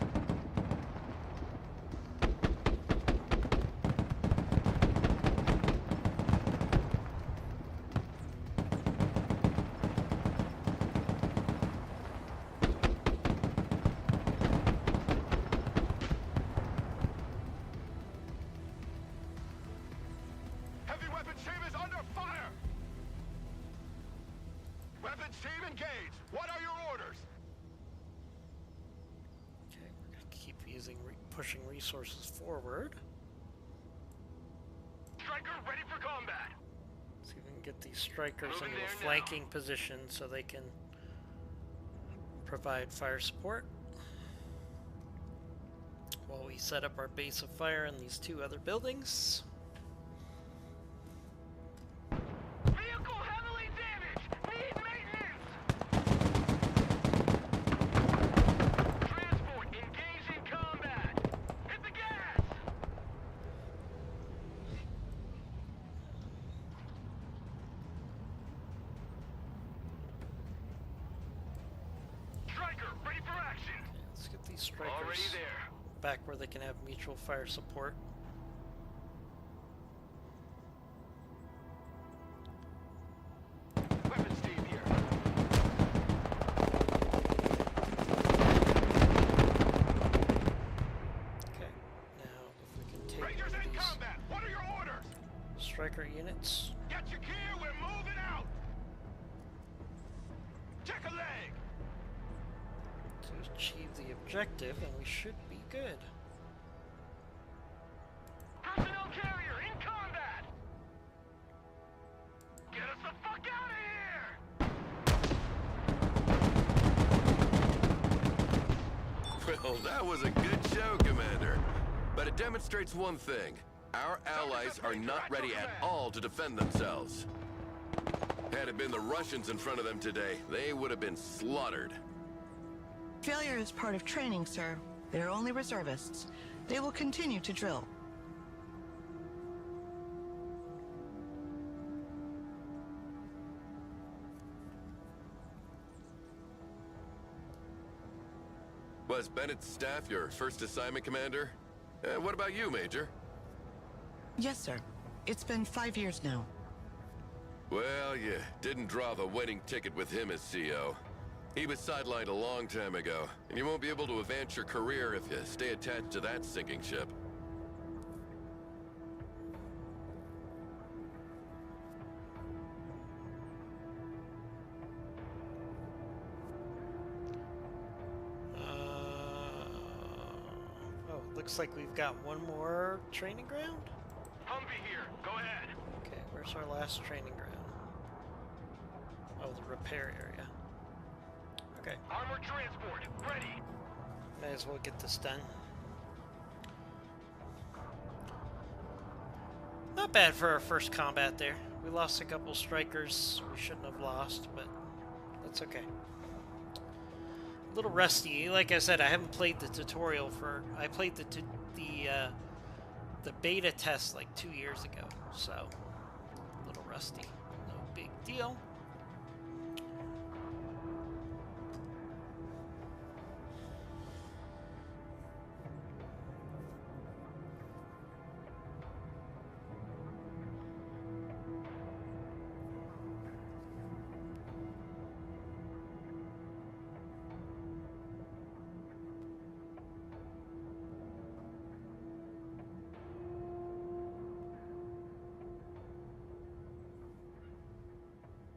F: Heavy weapons team is under fire. Weapons team engaged. What are your orders?
A: Okay, we're gonna keep pushing resources forward.
F: Striker ready for combat.
A: See if we can get these strikers
F: Moving
A: into a
F: there now.
A: flanking position so they can provide fire support while we set up our base of fire in these two other buildings.
F: Vehicle heavily damaged. Need maintenance. Transport engaged in combat. Hit the gas. Striker ready for action.
A: Let's get these
F: Already
A: strikers
F: there.
A: back where they can have mutual fire support.
F: Weapons team here.
A: Okay, now if we can take
F: Rangers in
A: these
F: combat. What are your orders?
A: striker units.
F: Get your gear. We're moving out. Check a leg.
A: To achieve the objective, and we should be good.
F: Personnel carrier in combat. Get us the fuck out of here.
C: Well, that was a good show, Commander. But it demonstrates one thing. Our allies are not ready at all to defend themselves. Had it been the Russians in front of them today, they would have been slaughtered.
E: Failure is part of training, sir. They're only reservists. They will continue to drill.
C: Was Bennett's staff your first assignment, Commander? What about you, Major?
E: Yes, sir. It's been 5 years now.
C: Well, you didn't draw the winning ticket with him as CO. He was sidelined a long time ago, and you won't be able to advance your career if you stay attached to that sinking ship.
A: Looks like we've got one more training ground.
F: Humvee here. Go ahead.
A: Okay, where's our last training ground? Oh, the repair area. Okay,
F: Armored transport ready.
A: might as well get this done. Not bad for our first combat there. We lost a couple strikers we shouldn't have lost, but that's okay. little rusty. Like I said, I haven't played the tutorial for. I played the beta test like 2 years ago, so a little rusty. No big deal.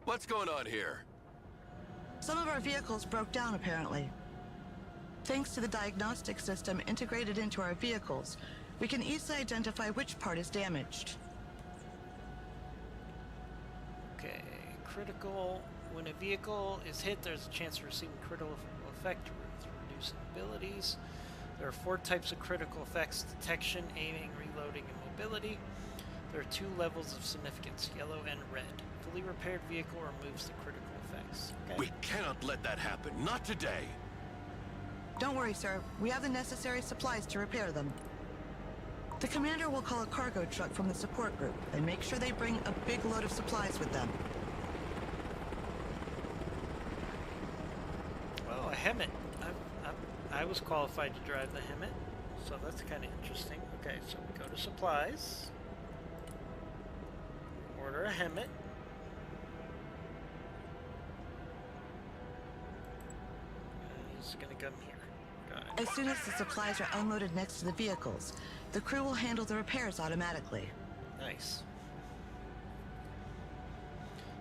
C: What's going on here?
E: Some of our vehicles broke down, apparently. Thanks to the diagnostic system integrated into our vehicles, we can easily identify which part is damaged.
A: Okay, critical. When a vehicle is hit, there's a chance of receiving critical effect with reducing abilities. There are 4 types of critical effects: detection, aiming, reloading, and mobility. There are 2 levels of significance, yellow and red. Fully repaired vehicle removes the critical effects. Okay.
C: We cannot let that happen. Not today.
E: Don't worry, sir. We have the necessary supplies to repair them. The commander will call a cargo truck from the support group and make sure they bring a big load of supplies with them.
A: Well, a Hemet. I was qualified to drive the Hemet, so that's kind of interesting. Okay, so we go to supplies. Order a Hemet. He's gonna come here. Got it.
E: As soon as the supplies are unloaded next to the vehicles, the crew will handle the repairs automatically.
A: Nice.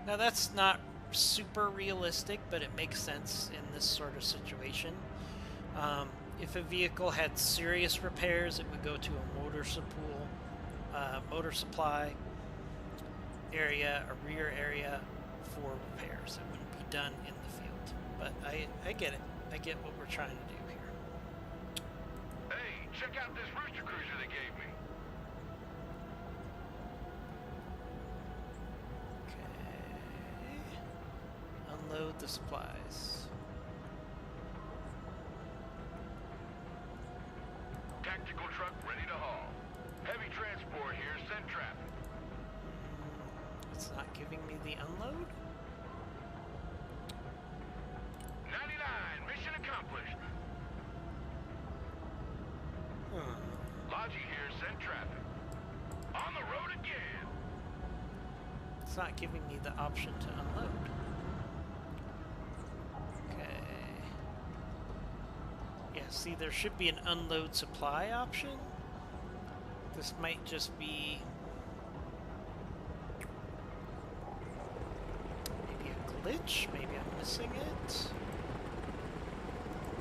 A: Now that's not super realistic, but it makes sense in this sort of situation. If a vehicle had serious repairs, it would go to a motor supply area, a rear area for repairs. It wouldn't be done in the field. But I get it. I get what we're trying to do here.
F: Hey, check out this rooster cruiser they gave me.
A: Okay. Unload the supplies.
F: Tactical truck ready to haul. Heavy transport here, send traffic.
A: It's not giving me the unload?
F: 99, mission accomplished. Logi here, send traffic. On the road again.
A: It's not giving me the option to unload. Okay. Yeah, see, there should be an unload supply option. This might just be maybe a glitch. Maybe I'm missing it.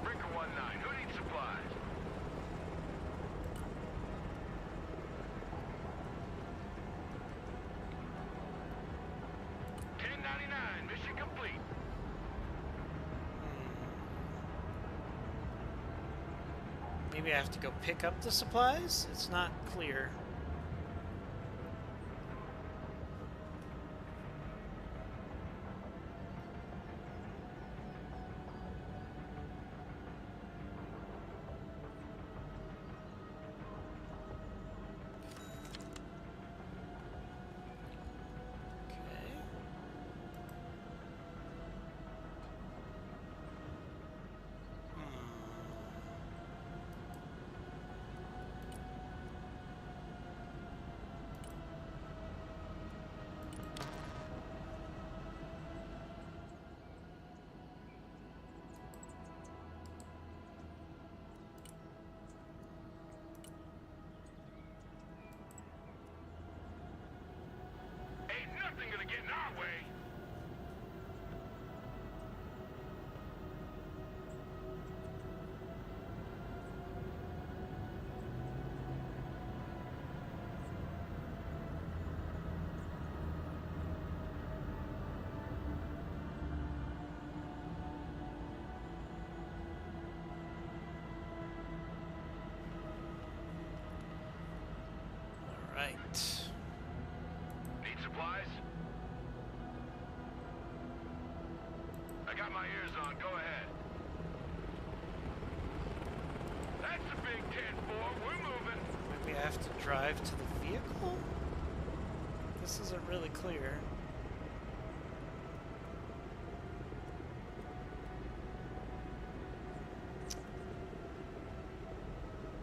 F: Brinker 19, who needs supplies? $10.99, mission complete.
A: Maybe I have to go pick up the supplies? It's not clear. drive to the vehicle? This isn't really clear.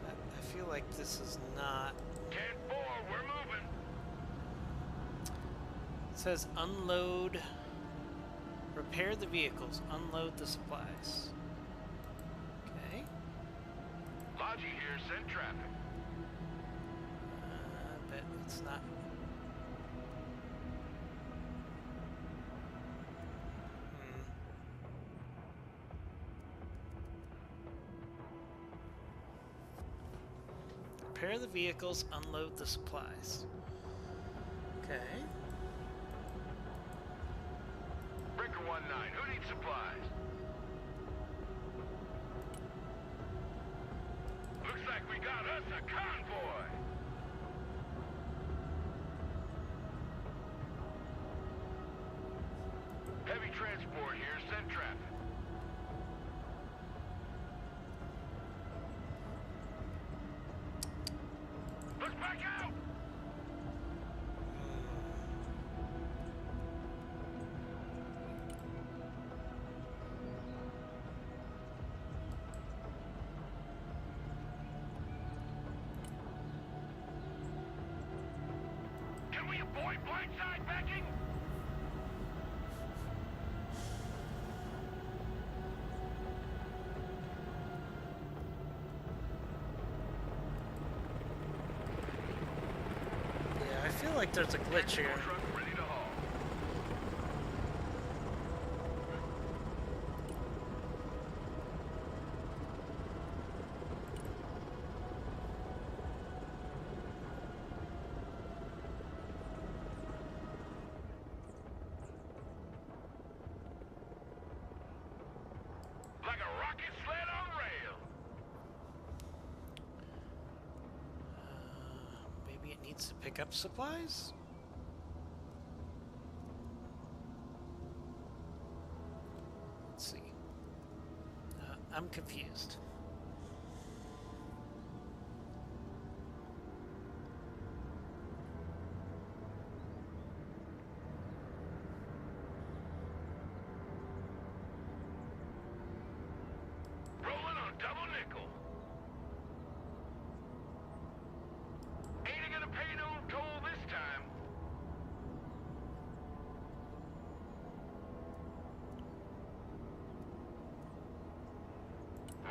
A: I feel like this is not...
F: 10-4, we're moving.
A: It says unload, repair the vehicles, unload the supplies. Okay.
F: Logi here, send traffic.
A: But it's not... Repair the vehicles, unload the supplies. Okay.
F: Breaker 1-9, who needs supplies? Looks like we got us a convoy. Heavy transport here, send traffic. Look back out! Can we avoid blindside backing?
A: Yeah, I feel like there's a glitch here.
F: Truck ready to haul. Like a rocket sled on rail.
A: Maybe it needs to pick up supplies? Let's see. I'm confused.
F: Rolling on double nickel. Ain't gonna pay no toll this time.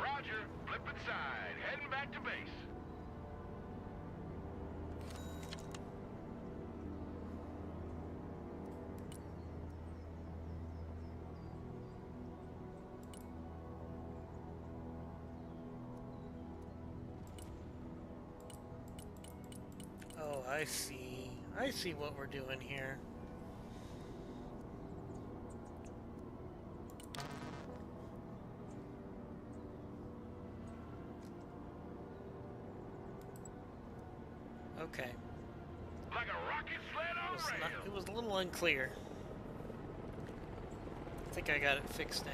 F: Roger, flipping side, heading back to base.
A: Oh, I see. I see what we're doing here. Okay.
F: Like a rocket sled on rail.
A: It was a little unclear. I think I got it fixed now.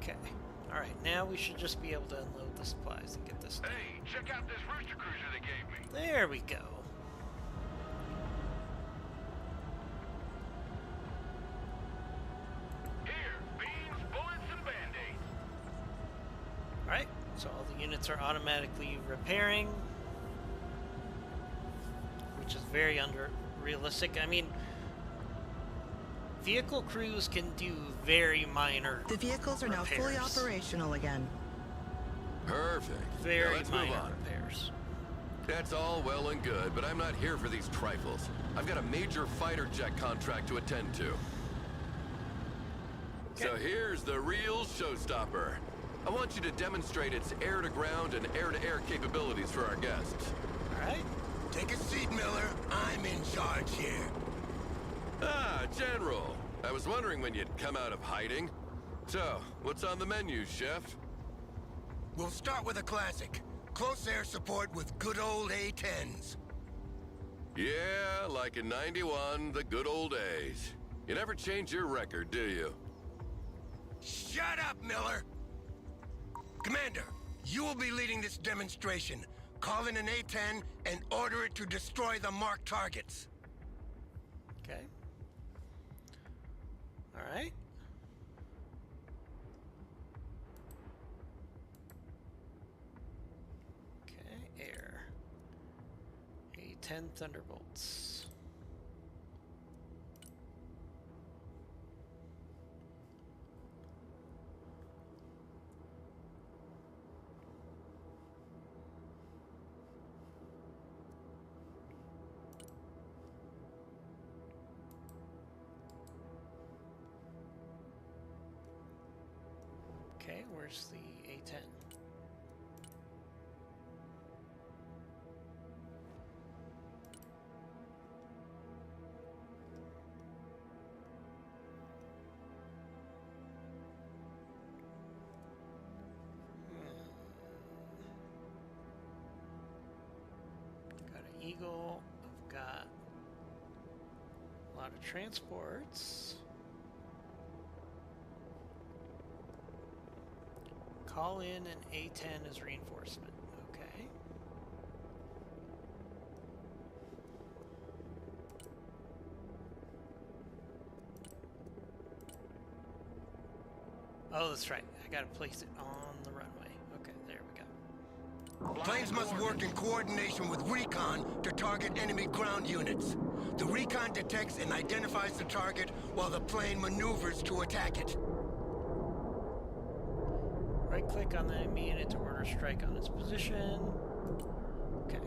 A: Okay. Alright, now we should just be able to unload the supplies and get this done.
F: Hey, check out this rooster cruiser they gave me.
A: There we go.
F: Here, beans, bullets, and band-aids.
A: Alright, so all the units are automatically repairing, which is very unrealistic. I mean, vehicle crews can do very minor
E: The vehicles are now fully
A: repairs.
E: operational again.
C: Perfect.
A: Very
C: Now let's move
A: minor
C: on.
A: repairs.
C: That's all well and good, but I'm not here for these trifles. I've got a major fighter jet contract to attend to. So here's the real showstopper. I want you to demonstrate its air-to-ground and air-to-air capabilities for our guests.
A: Alright.
D: Take a seat, Miller. I'm in charge here.
C: Ah, General. I was wondering when you'd come out of hiding. So, what's on the menu, Chef?
D: We'll start with a classic. Close air support with good old A-10s.
C: Yeah, like in '91, the good old days. You never change your record, do you?
D: Shut up, Miller! Commander, you will be leading this demonstration. Call in an A-10 and order it to destroy the marked targets.
A: Okay. All right. Okay, air. A-10 Thunderbolts. Okay, where's the A-10? Got an Eagle. I've got a lot of transports. Call in an A-10 as reinforcement. Okay. Oh, that's right. I gotta place it on the runway. Okay, there we go.
D: Planes must work in coordination with recon to target enemy ground units. The recon detects and identifies the target while the plane maneuvers to attack it.
A: Right-click on the enemy unit to order strike on its position. Okay.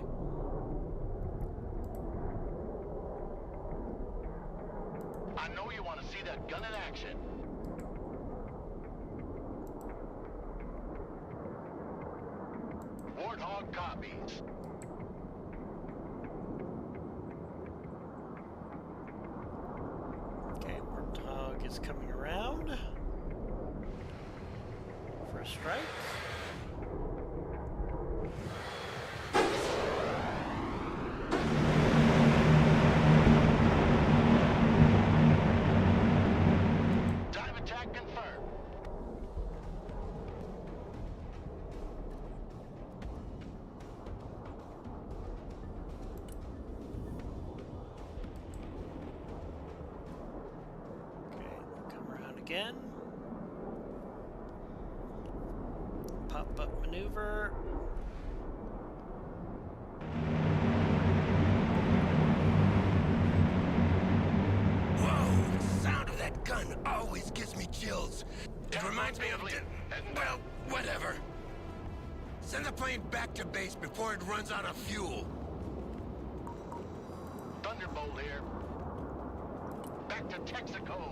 F: I know you want to see that gun in action. Warthog copies.
A: Okay, Warthog is coming around for a strike.
F: Time attack confirmed.
A: Okay, come around again. Pop-up maneuver.
D: Whoa, the sound of that gun always gives me chills. It reminds me of... well, whatever. Send the plane back to base before it runs out of fuel.
F: Thunderbolt here. Back to Texaco.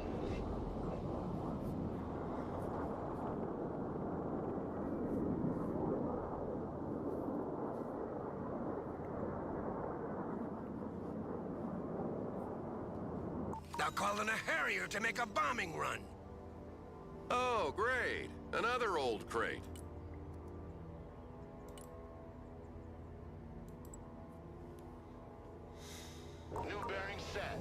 D: Now call in a Harrier to make a bombing run.
C: Oh, great. Another old crate.
F: New bearing set.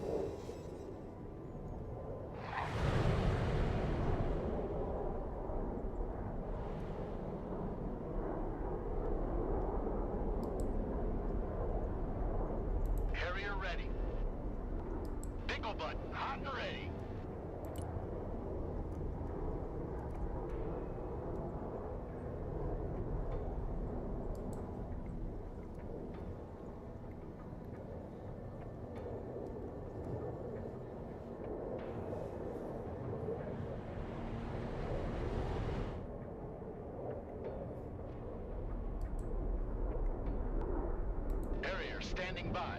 F: Harrier ready. Pickle button hot and ready. Harrier standing by.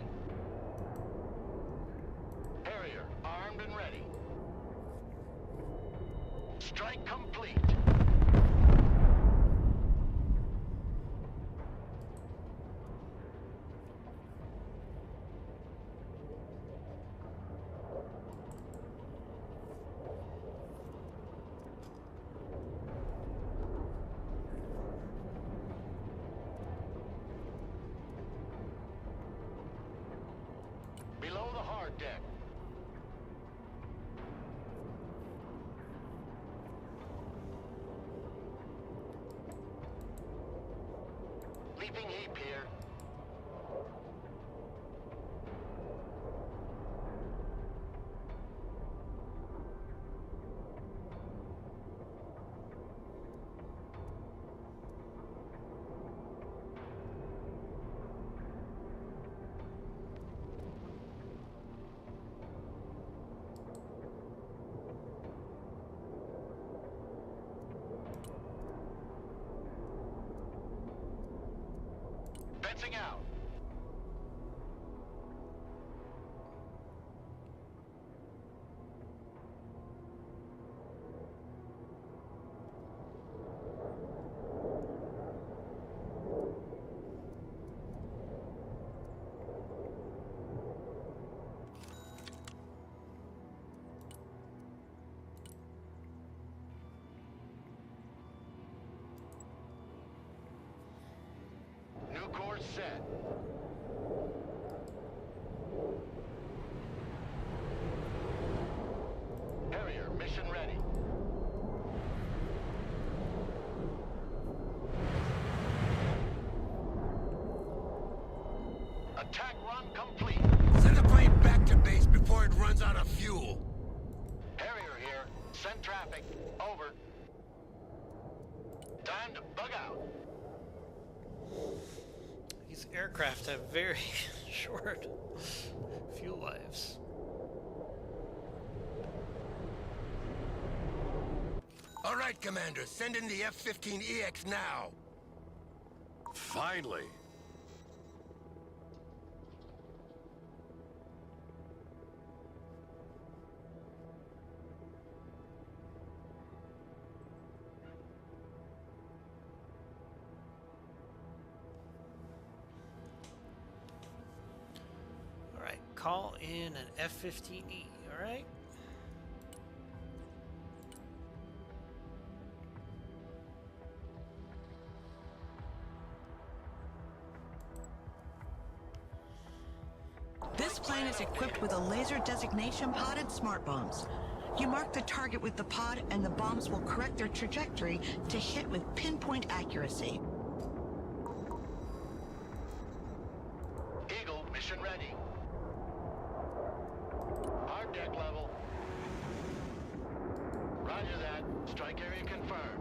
F: Harrier armed and ready. Strike complete.
H: Leaping heap here. Fencing out. New course set. Harrier, mission ready. Attack run complete.
D: Send the plane back to base before it runs out of fuel.
H: Harrier here. Send traffic. Over. Time to bug out.
A: These aircraft have very short fuel lives.
D: All right, Commander, send in the F-15EX now.
C: Finally.
A: All right, call in an F-15E. All right.
E: This plane is equipped with a laser designation pod and smart bombs. You mark the target with the pod and the bombs will correct their trajectory to hit with pinpoint accuracy.
H: Eagle, mission ready. Hard deck level. Roger that. Strike area confirmed.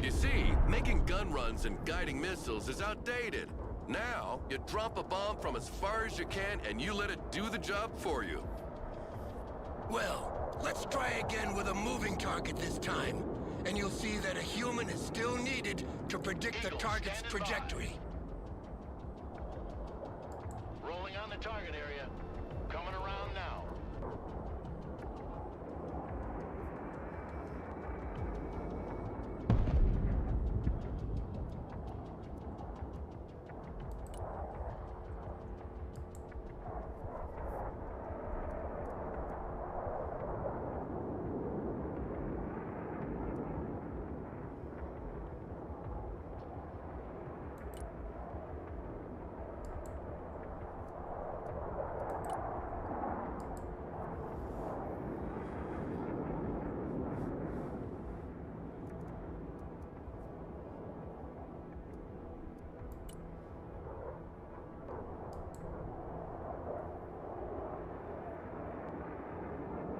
C: You see, making gun runs and guiding missiles is outdated. Now, you drop a bomb from as far as you can and you let it do the job for you.
D: Well, let's try again with a moving target this time. And you'll see that a human is still needed to predict the
H: Eagle,
D: target's
H: standing by.
D: trajectory.
H: Rolling on the target area. Coming around now.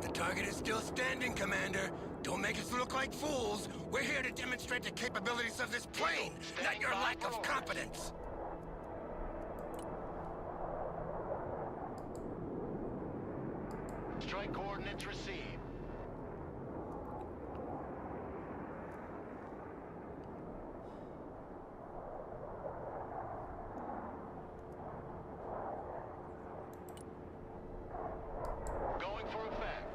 D: The target is still standing, Commander. Don't make us look like fools. We're here to demonstrate the capabilities of this plane, not your lack of competence.
H: Strike coordinates received. Going for effect.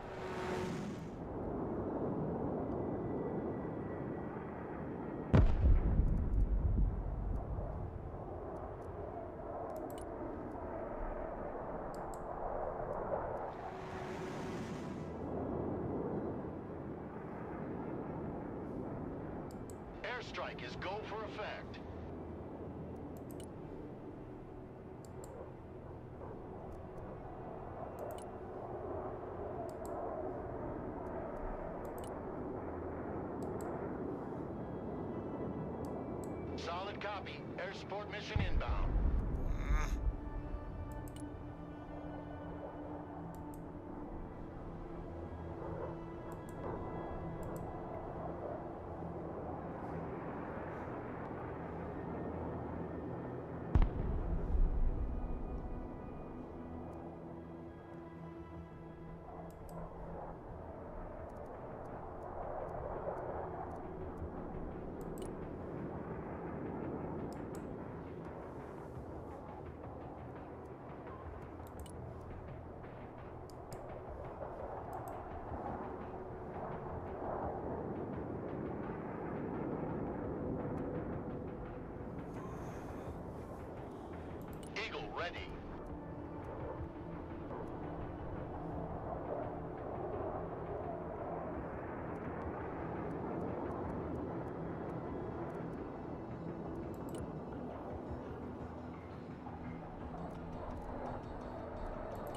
H: Airstrike is go for effect. copy. Air support mission inbound. Eagle ready.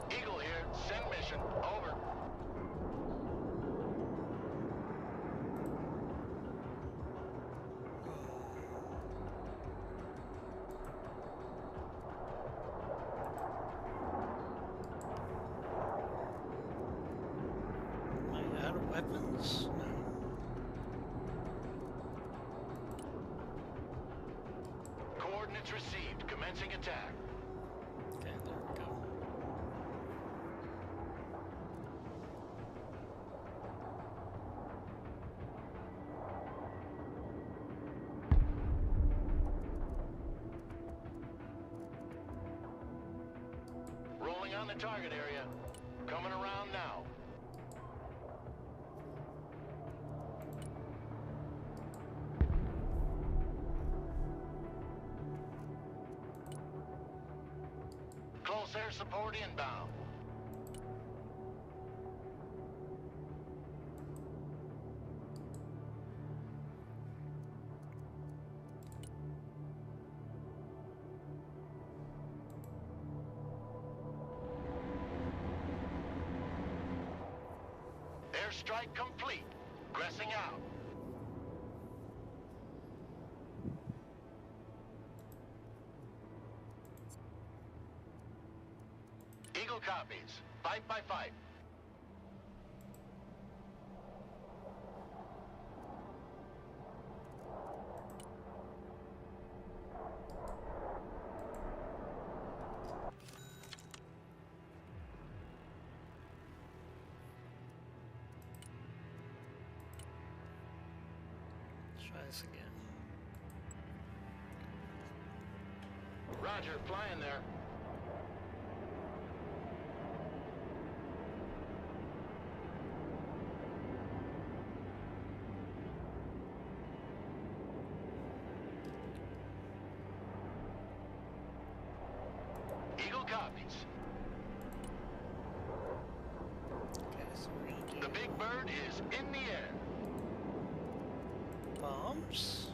H: Eagle here. Send mission. Over.
A: Am I out of weapons? No.
H: Coordinates received. Commencing attack.
A: Okay, there we go.
H: Rolling on the target area. Coming around now. Close air support inbound. Airstrike complete. Gressing out. Eagle copies. Fight by fight.
A: Let's try this again.
H: Roger, flying there. Eagle copies.
A: Okay, so we're gonna do
H: The big bird is in the air.
A: bombs.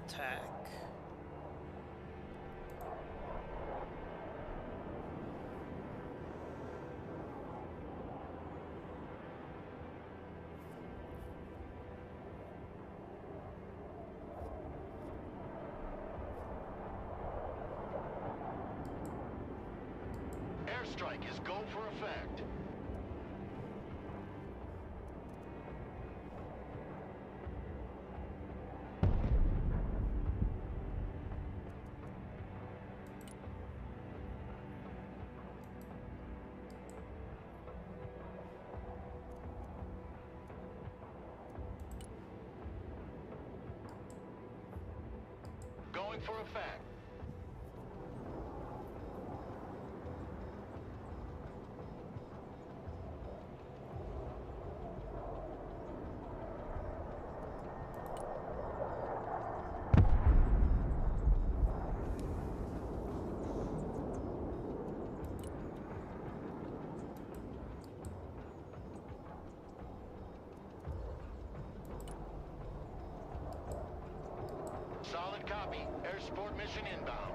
A: Attack.
H: Airstrike is go for effect. Going for effect. Solid copy. Air support mission inbound.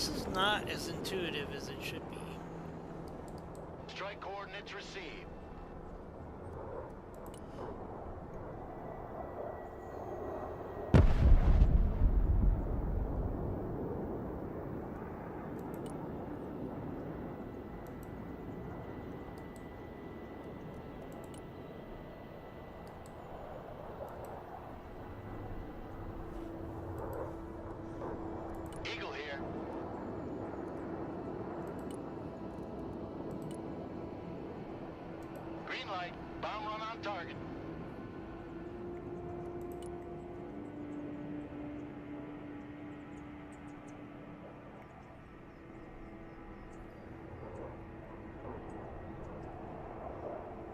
A: This is not as intuitive as it should be.
H: Strike coordinates received. Eagle here. Green light. Bomb run on target.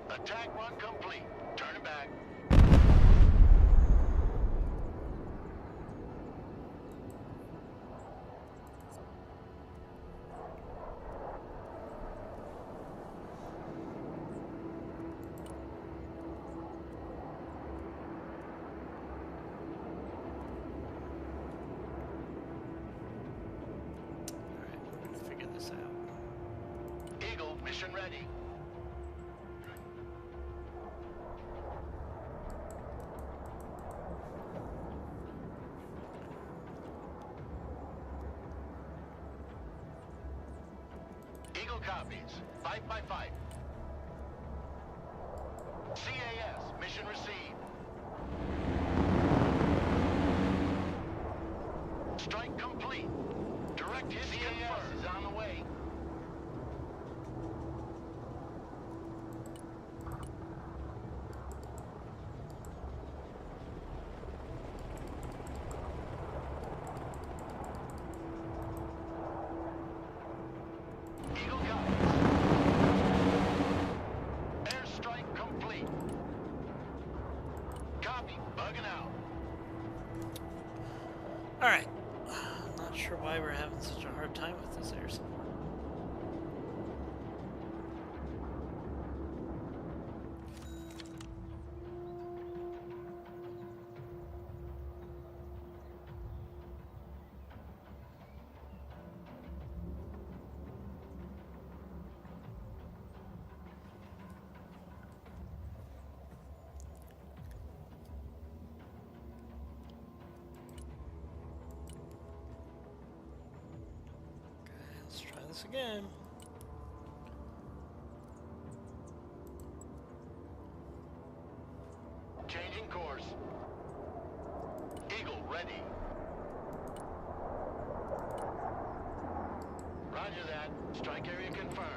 H: Attack run complete. Turn it back.
A: Alright, we're gonna figure this out.
H: Eagle, mission ready. Eagle copies. 5 by 5. CAS, mission received. Strike complete. Direct hit CAS is on the way. Eagle copies. Airstrike complete. Copy. Bugging out.
A: Alright. Not sure why we're having such a hard time with this air support. Let's try this again.
H: Changing course. Eagle ready. Roger that. Strike area confirmed.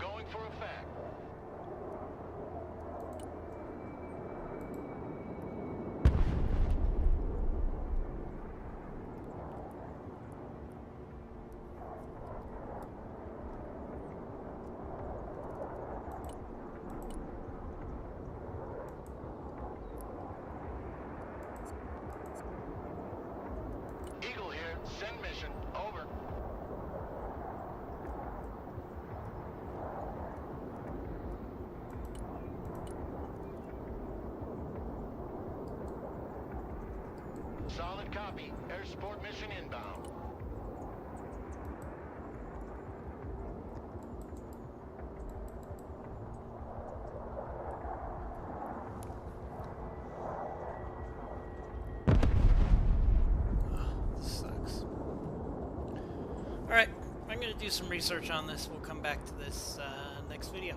H: Going for effect. Eagle here. Send mission. Over. Solid copy. Air support mission inbound.
A: Alright, I'm going to do some research on this. We'll come back to this next video.